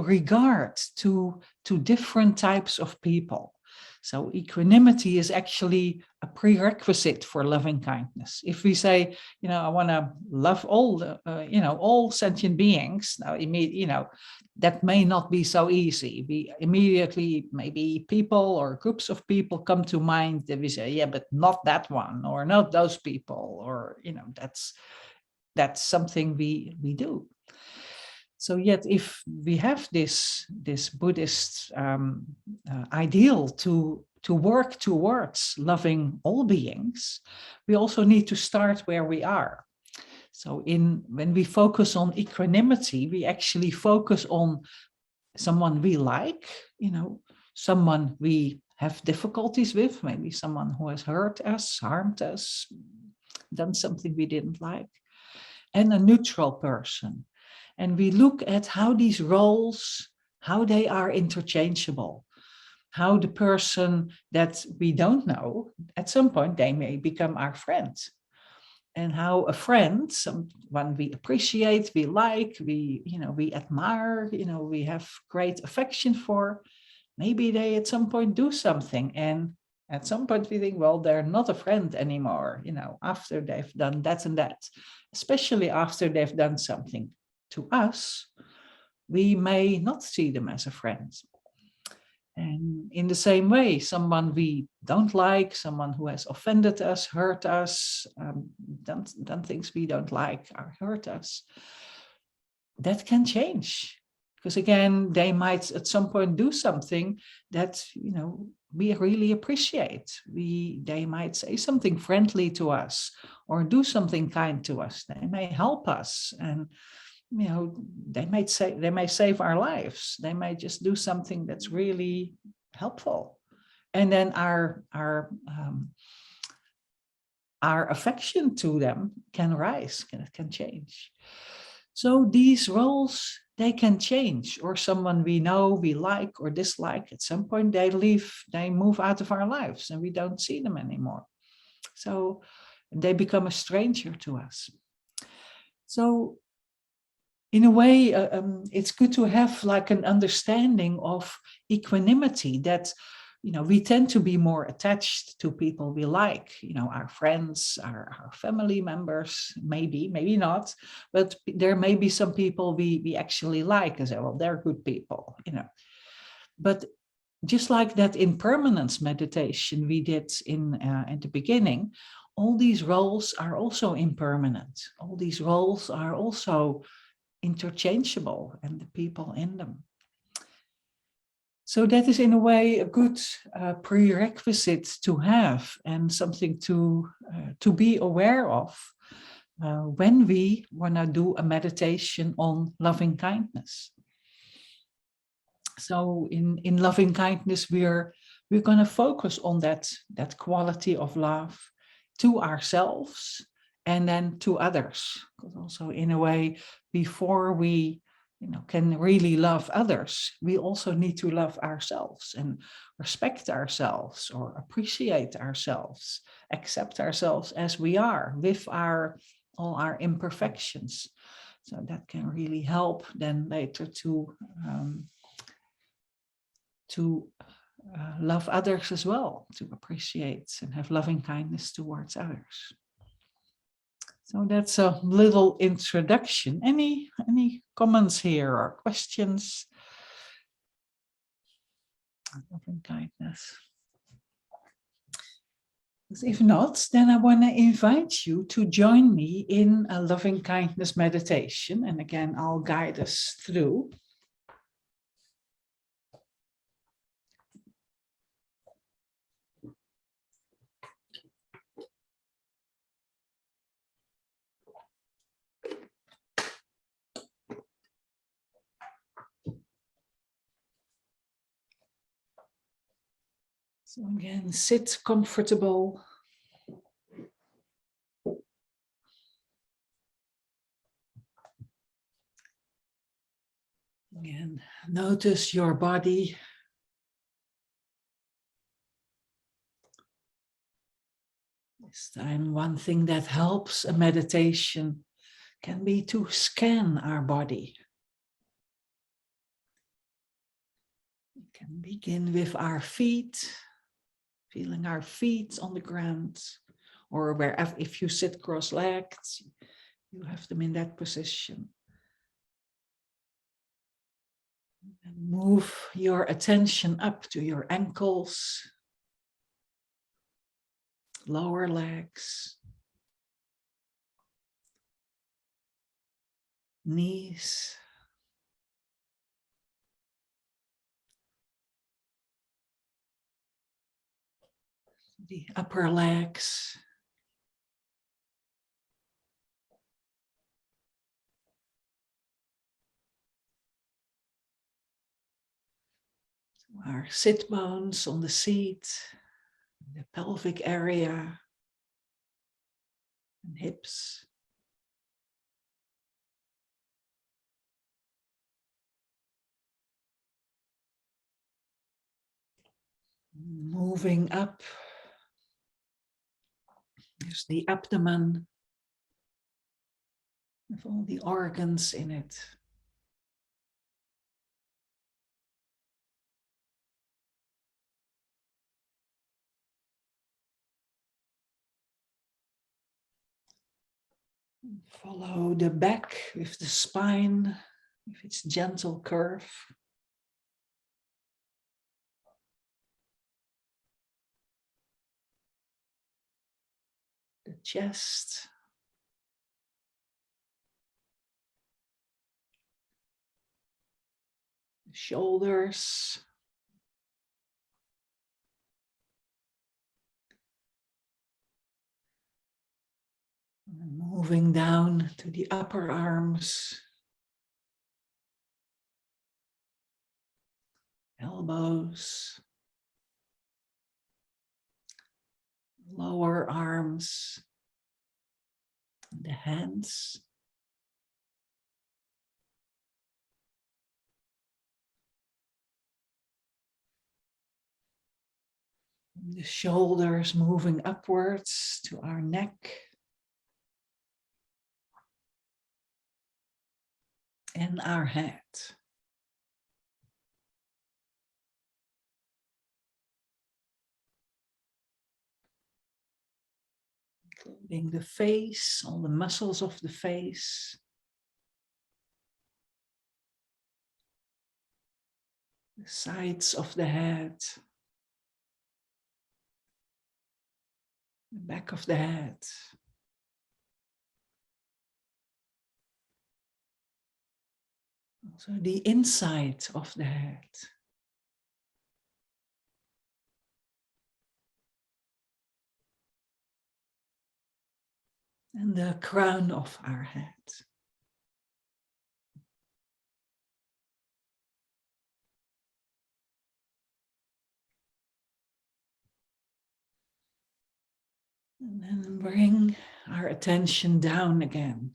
regard to different types of people. So equanimity is actually a prerequisite for loving kindness. If we say, I want to love all all sentient beings, now that may not be so easy. We immediately, maybe people or groups of people come to mind that we say, yeah, but not that one, or not those people, or that's something we do. So yet, if we have this Buddhist ideal to work towards loving all beings, we also need to start where we are. So when we focus on equanimity, we actually focus on someone we like, someone we have difficulties with, maybe someone who has hurt us, harmed us, done something we didn't like, and a neutral person. And we look at how these roles, how they are interchangeable, how the person that we don't know, at some point they may become our friend. And how a friend, someone we appreciate, we like, we admire, we have great affection for, maybe they at some point do something. And at some point we think, well, they're not a friend anymore, after they've done that and that, especially after they've done something to us, we may not see them as a friend. And in the same way, someone we don't like, someone who has offended us, hurt us, done things we don't like or hurt us, that can change. Because again, they might at some point do something that, we really appreciate. They might say something friendly to us or do something kind to us. They may help us, and they may save our lives. They may just do something that's really helpful, and then our affection to them can rise, can change. So these roles, they can change, or someone we know, we like or dislike, at some point they move out of our lives and we don't see them anymore. So they become a stranger to us. So in a way, it's good to have like an understanding of equanimity, that, we tend to be more attached to people we like, our friends, our family members, maybe not, but there may be some people we actually like and say, well, they're good people, But just like that impermanence meditation we did at the beginning, all these roles are also impermanent. All these roles are also interchangeable, and the people in them. So that is in a way a good prerequisite to have, and something to be aware of when we want to do a meditation on loving kindness. So in loving kindness, we're going to focus on that quality of love to ourselves and then to others. Because also in a way, before we can really love others, we also need to love ourselves and respect ourselves, or appreciate ourselves, accept ourselves as we are, with all our imperfections. So that can really help then later to love others as well, to appreciate and have loving kindness towards others. So that's a little introduction. Any comments here or questions? Loving kindness. If not, then I want to invite you to join me in a loving kindness meditation. And again, I'll guide us through. So again, sit comfortable. Again, notice your body. This time, one thing that helps a meditation can be to scan our body. We can begin with our feet, feeling our feet on the ground, or wherever, if you sit cross-legged, you have them in that position. And move your attention up to your ankles, lower legs, knees, the upper legs, our sit bones on the seat, the pelvic area, and hips. Moving up, there's the abdomen with all the organs in it. Follow the back with the spine, with its gentle curve. The chest. The shoulders. And moving down to the upper arms. Elbows. Lower arms. The hands. The shoulders moving upwards to our neck. And our head. Including the face, all the muscles of the face. The sides of the head. The back of the head. Also the inside of the head. And the crown of our head. And then bring our attention down again.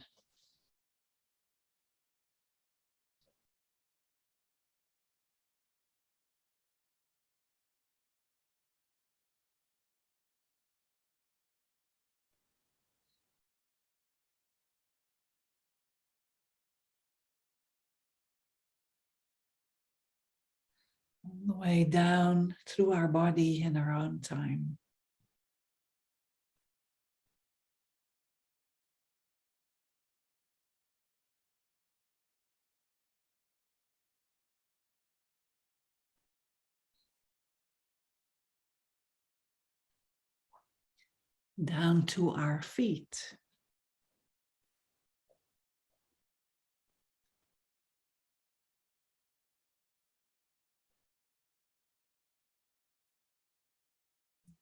On the way down through our body in our own time. down to our feet.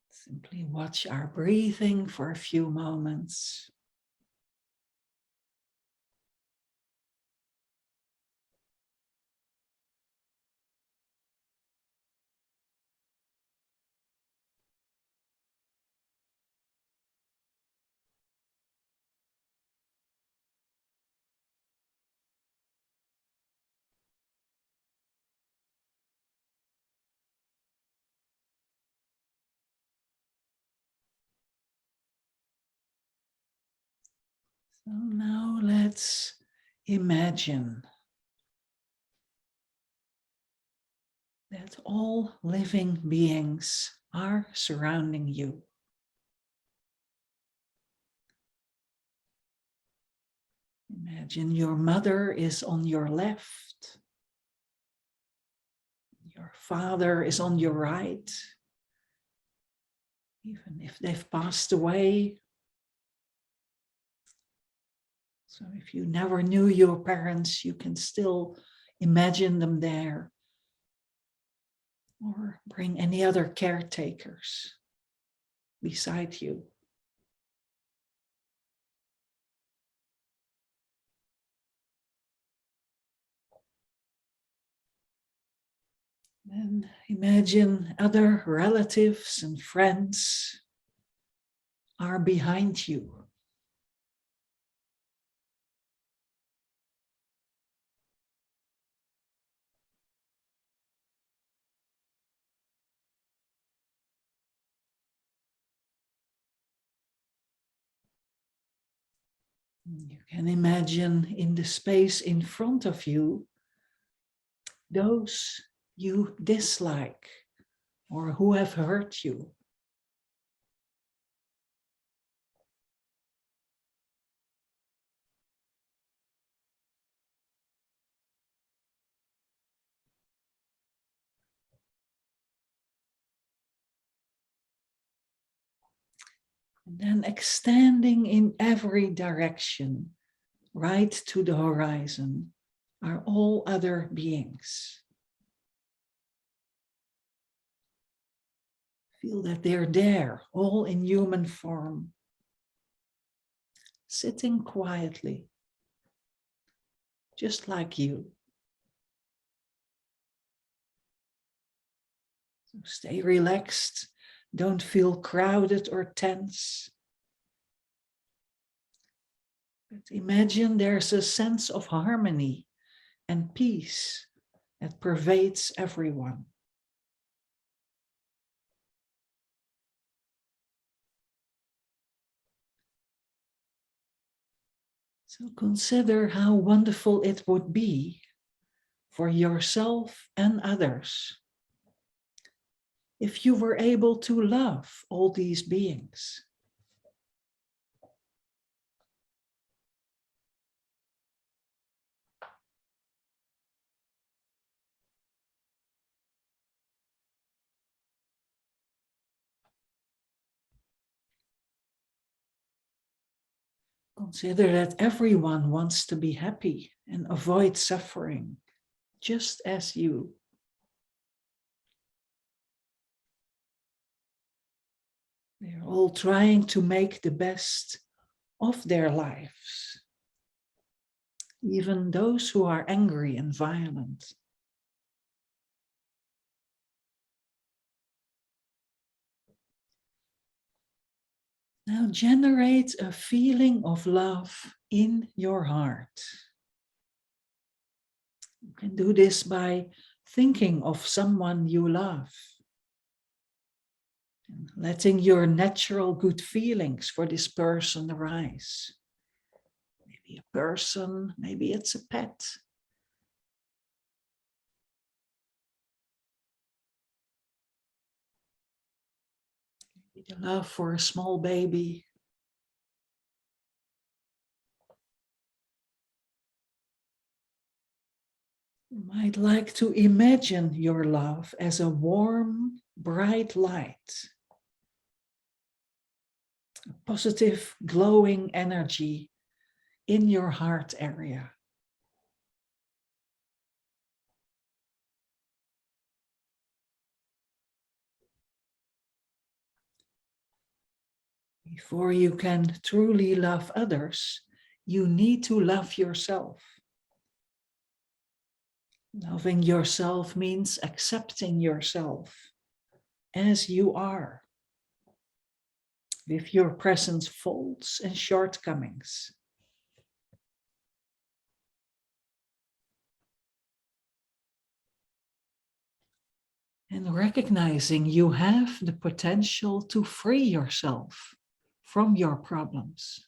Simply watch our breathing for a few moments. So now let's imagine that all living beings are surrounding you. Imagine your mother is on your left. Your father is on your right. Even if they've passed away. So if you never knew your parents, you can still imagine them there. Or bring any other caretakers beside you. Then imagine other relatives and friends are behind you. You can imagine in the space in front of you, those you dislike or who have hurt you. And then extending in every direction, right to the horizon, are all other beings. Feel that they're there, all in human form, sitting quietly, just like you. So stay relaxed, don't feel crowded or tense. But imagine there's a sense of harmony and peace that pervades everyone. So consider how wonderful it would be for yourself and others if you were able to love all these beings. Consider that everyone wants to be happy and avoid suffering, just as you. They're all trying to make the best of their lives, even those who are angry and violent. Now generate a feeling of love in your heart. You can do this by thinking of someone you love. And letting your natural good feelings for this person arise. Maybe a person, maybe it's a pet. Maybe the love for a small baby. You might like to imagine your love as a warm, bright light. a positive, glowing energy in your heart area. Before you can truly love others, you need to love yourself. Loving yourself means accepting yourself as you are, with your present faults and shortcomings. And recognizing you have the potential to free yourself from your problems.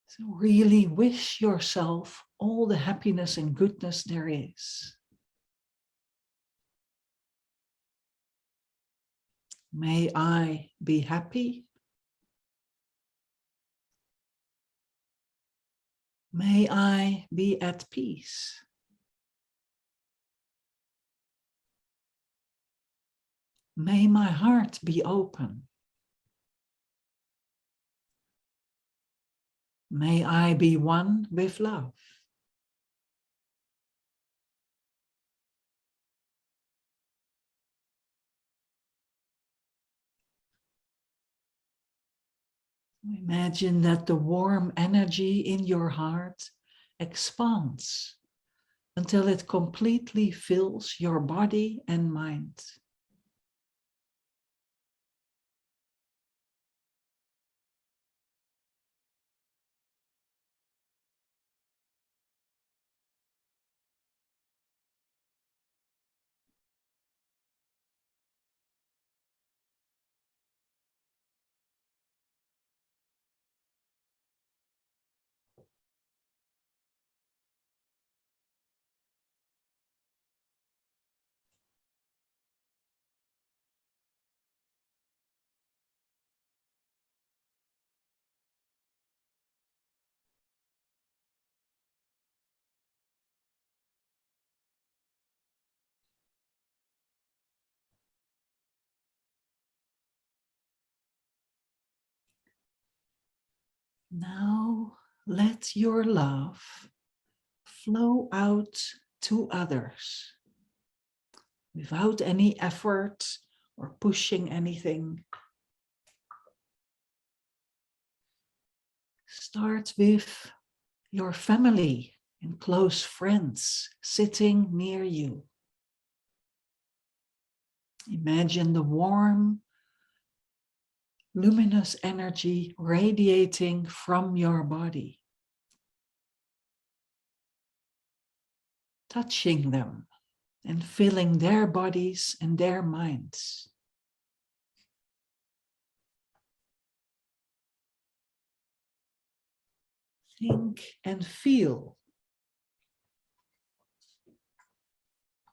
So really wish yourself all the happiness and goodness there is. May I be happy. May I be at peace. May my heart be open. May I be one with love. Imagine that the warm energy in your heart expands until it completely fills your body and mind. Now let your love flow out to others without any effort or pushing anything. Start with your family and close friends sitting near you. Imagine the warm, luminous energy radiating from your body, touching them and filling their bodies and their minds. Think and feel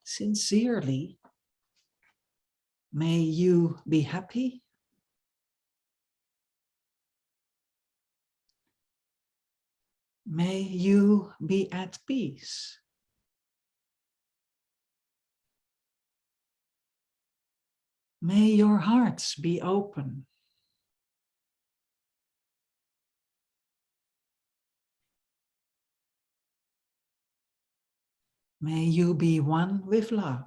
sincerely. May you be happy. May you be at peace. May your hearts be open. May you be one with love.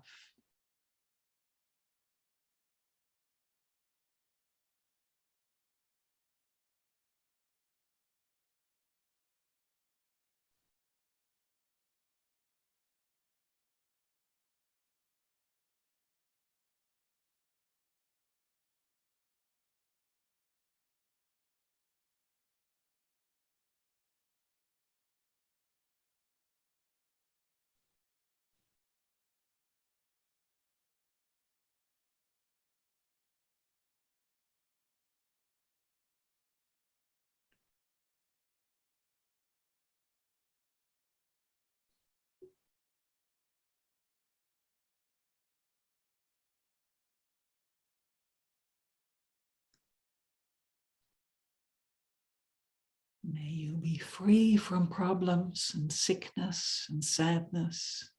May you be free from problems and sickness and sadness.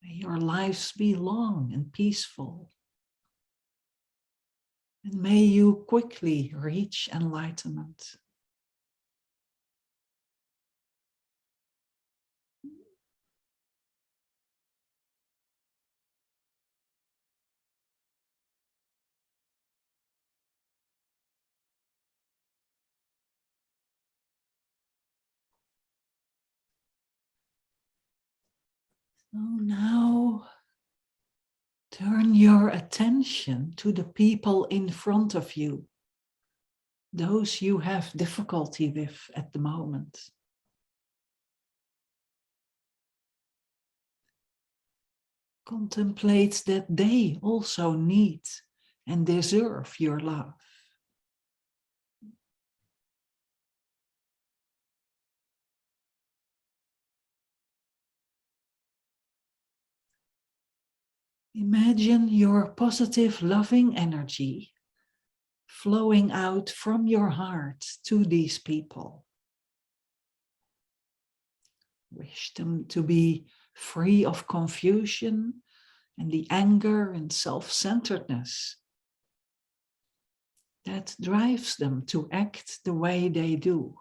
May your lives be long and peaceful. And may you quickly reach enlightenment. So now turn your attention to the people in front of you, those you have difficulty with at the moment. Contemplate that they also need and deserve your love. Imagine your positive, loving energy flowing out from your heart to these people. Wish them to be free of confusion and the anger and self-centeredness that drives them to act the way they do.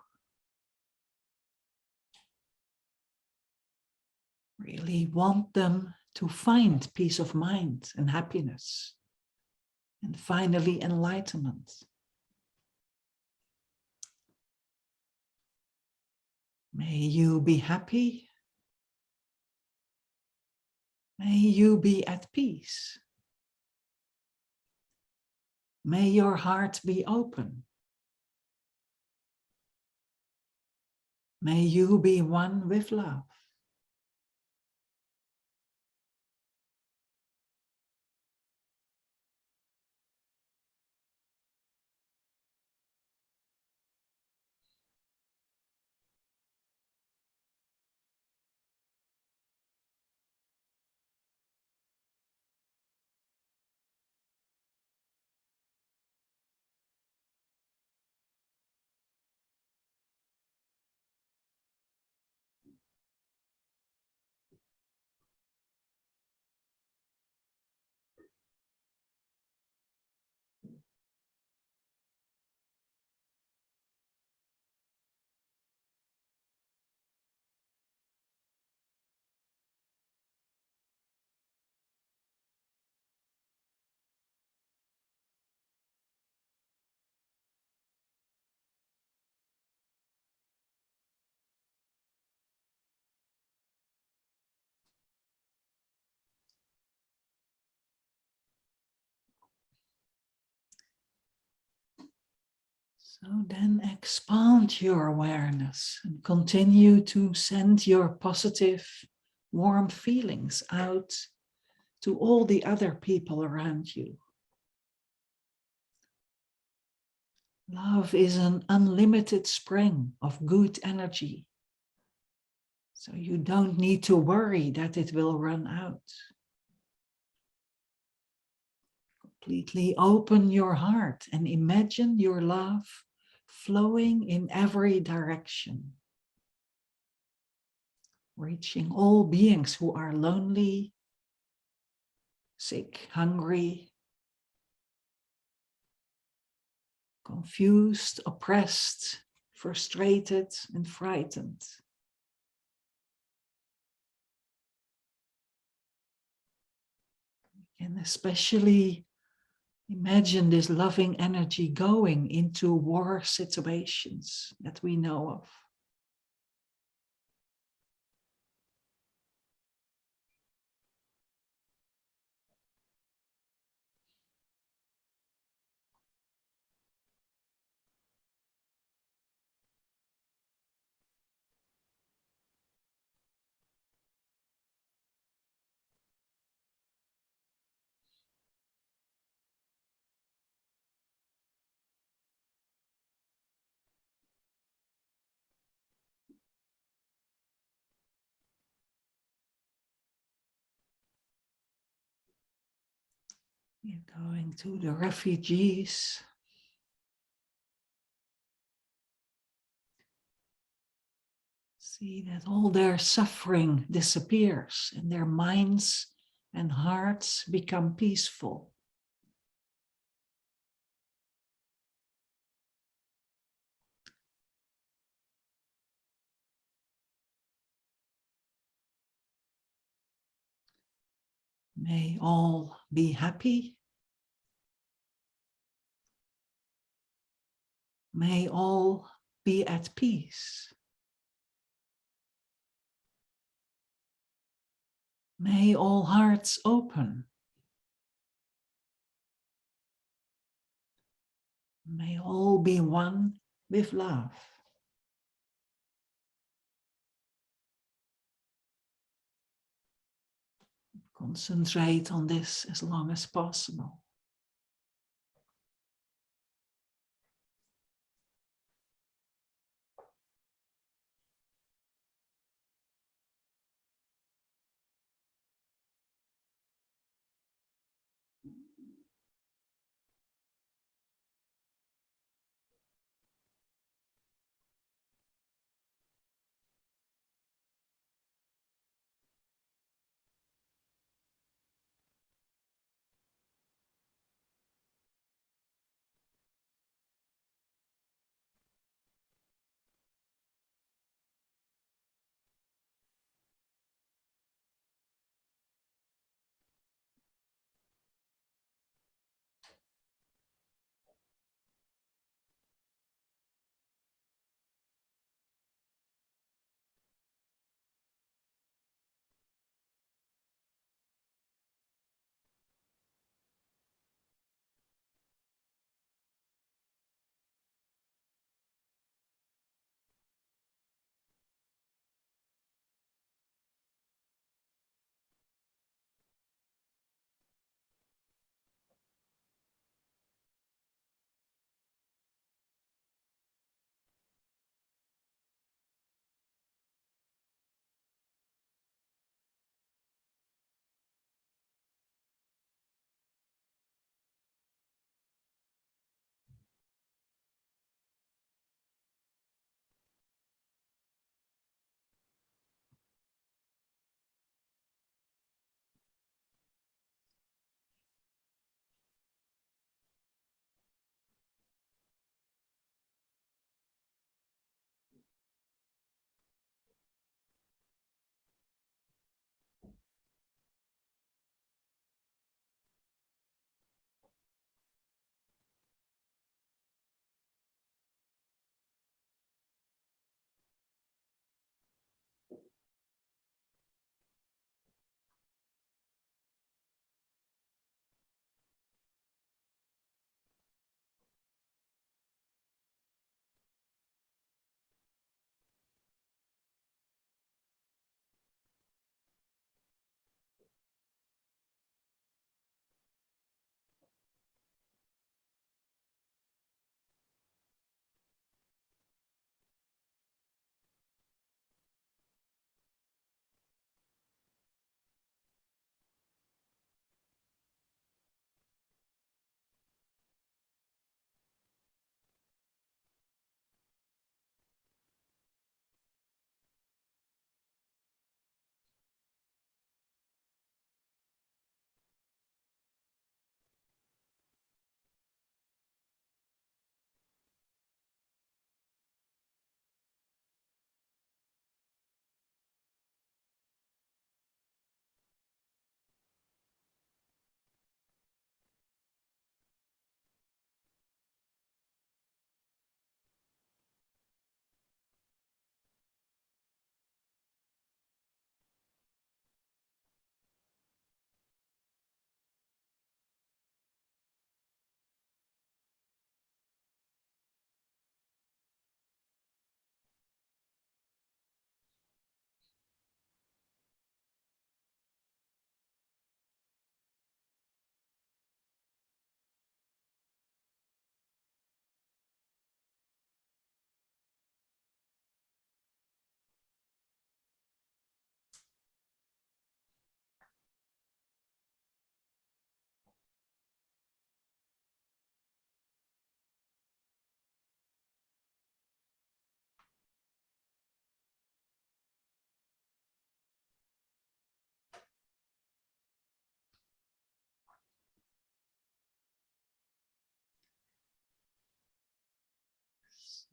Really want them to find peace of mind and happiness, and finally enlightenment. May you be happy. May you be at peace. May your heart be open. May you be one with love. So then expand your awareness and continue to send your positive, warm feelings out to all the other people around you. Love is an unlimited spring of good energy. So you don't need to worry that it will run out. Completely open your heart and imagine your love flowing in every direction, reaching all beings who are lonely, sick, hungry, confused, oppressed, frustrated, and frightened. And especially imagine this loving energy going into war situations that we know of. We're going to the refugees. See that all their suffering disappears and their minds and hearts become peaceful. May all be happy. May all be at peace. May all hearts open. May all be one with love. Concentrate on this as long as possible.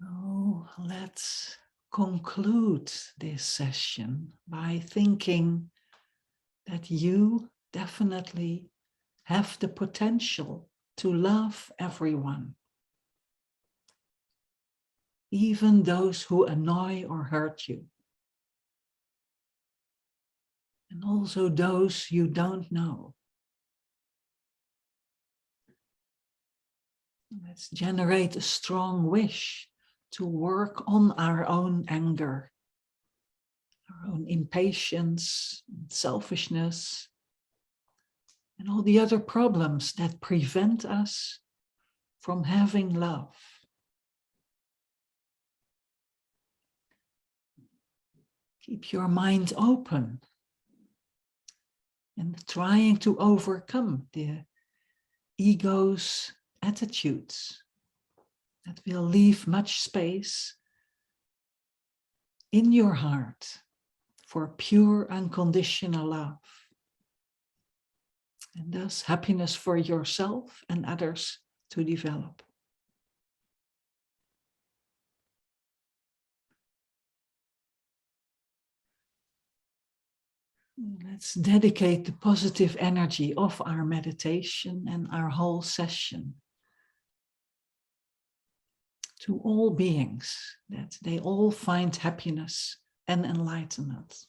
So let's conclude this session by thinking that you definitely have the potential to love everyone, even those who annoy or hurt you, and also those you don't know. Let's generate a strong wish to work on our own anger, our own impatience, selfishness, and all the other problems that prevent us from having love. Keep your mind open and trying to overcome the ego's attitudes that will leave much space in your heart for pure unconditional love, and thus happiness for yourself and others to develop. Let's dedicate the positive energy of our meditation and our whole session to all beings, that they all find happiness and enlightenment.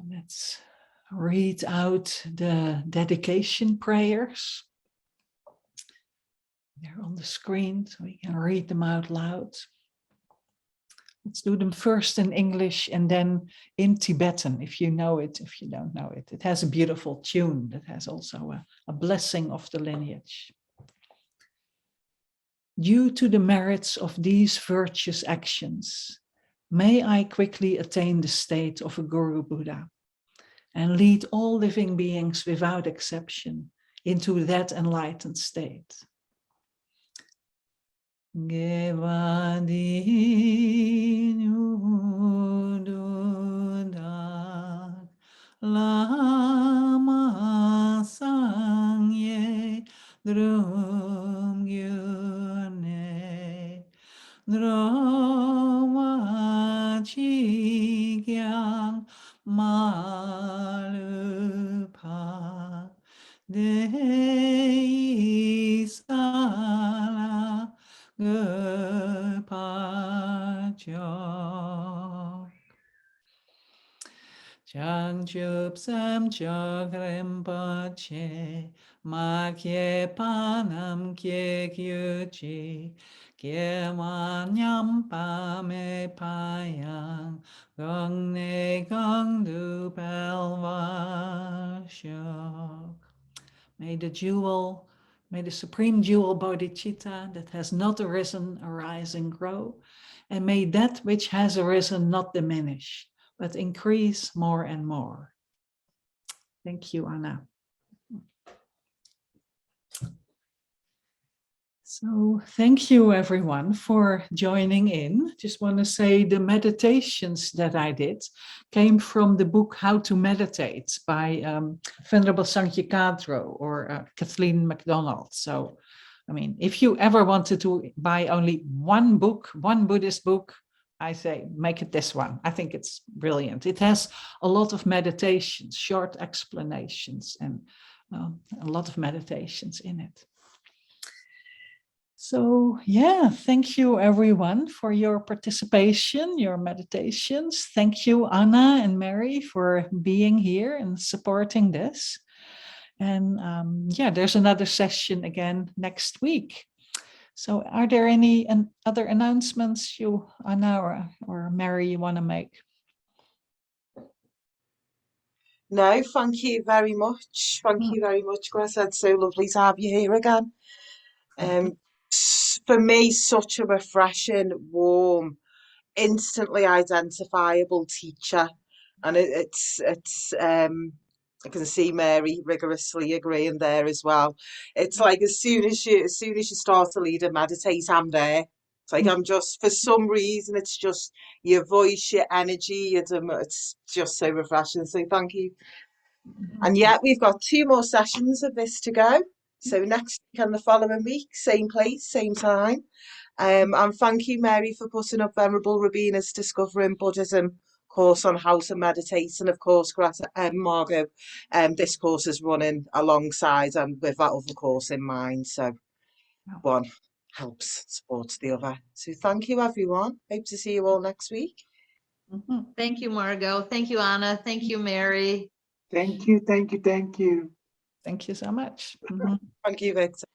Let's read out the dedication prayers. They're on the screen, so we can read them out loud. Let's do them first in English and then in Tibetan, if you know it, if you don't know it. It has a beautiful tune that has also a blessing of the lineage. Due to the merits of these virtuous actions, may I quickly attain the state of a Guru Buddha and lead all living beings without exception into that enlightened state. Lama sangye drum gyune droma chigyang malupa dei sala gpacho Changchup sam chakrem pache ma kye panam kye kyuchi kye manyam pa me payang gong ne gong du pelva shok. May the supreme jewel bodhicitta that has not arisen arise and grow, and may that which has arisen not diminish, but increase more and more. Thank you, Anna. So thank you everyone for joining in. Just want to say the meditations that I did came from the book How to Meditate by Venerable Sankhya Kadro or Kathleen MacDonald. So, I mean, if you ever wanted to buy only one book, one Buddhist book, I say make it this one. I think it's brilliant. It has a lot of meditations, short explanations, and a lot of meditations in it. So yeah, thank you everyone for your participation, your meditations. Thank you, Anna and Mary, for being here and supporting this. And yeah, there's another session again next week. So are there any other announcements you, Anna or Mary, you want to make? No, thank you very much. Thank you very much, Greta. It's so lovely to have you here again. For me, such a refreshing, warm, instantly identifiable teacher, and it's I can see Mary rigorously agreeing there as well. It's like as soon as you start to lead and meditate, I'm there. It's like I'm just, for some reason, it's just your voice, your energy. It's just so refreshing. So thank you. And yet we've got 2 more sessions of this to go. So next week and the following week, same place, same time. And thank you, Mary, for putting up Venerable Rabina's Discovering Buddhism course on how to meditate. And of course, Greta and Margo, this course is running alongside and with that other course in mind. So one helps support the other. So thank you, everyone. Hope to see you all next week. Thank you, Margo. Thank you, Anna. Thank you, Mary. Thank you, thank you, thank you. Thank you so much. Thank you, Victor.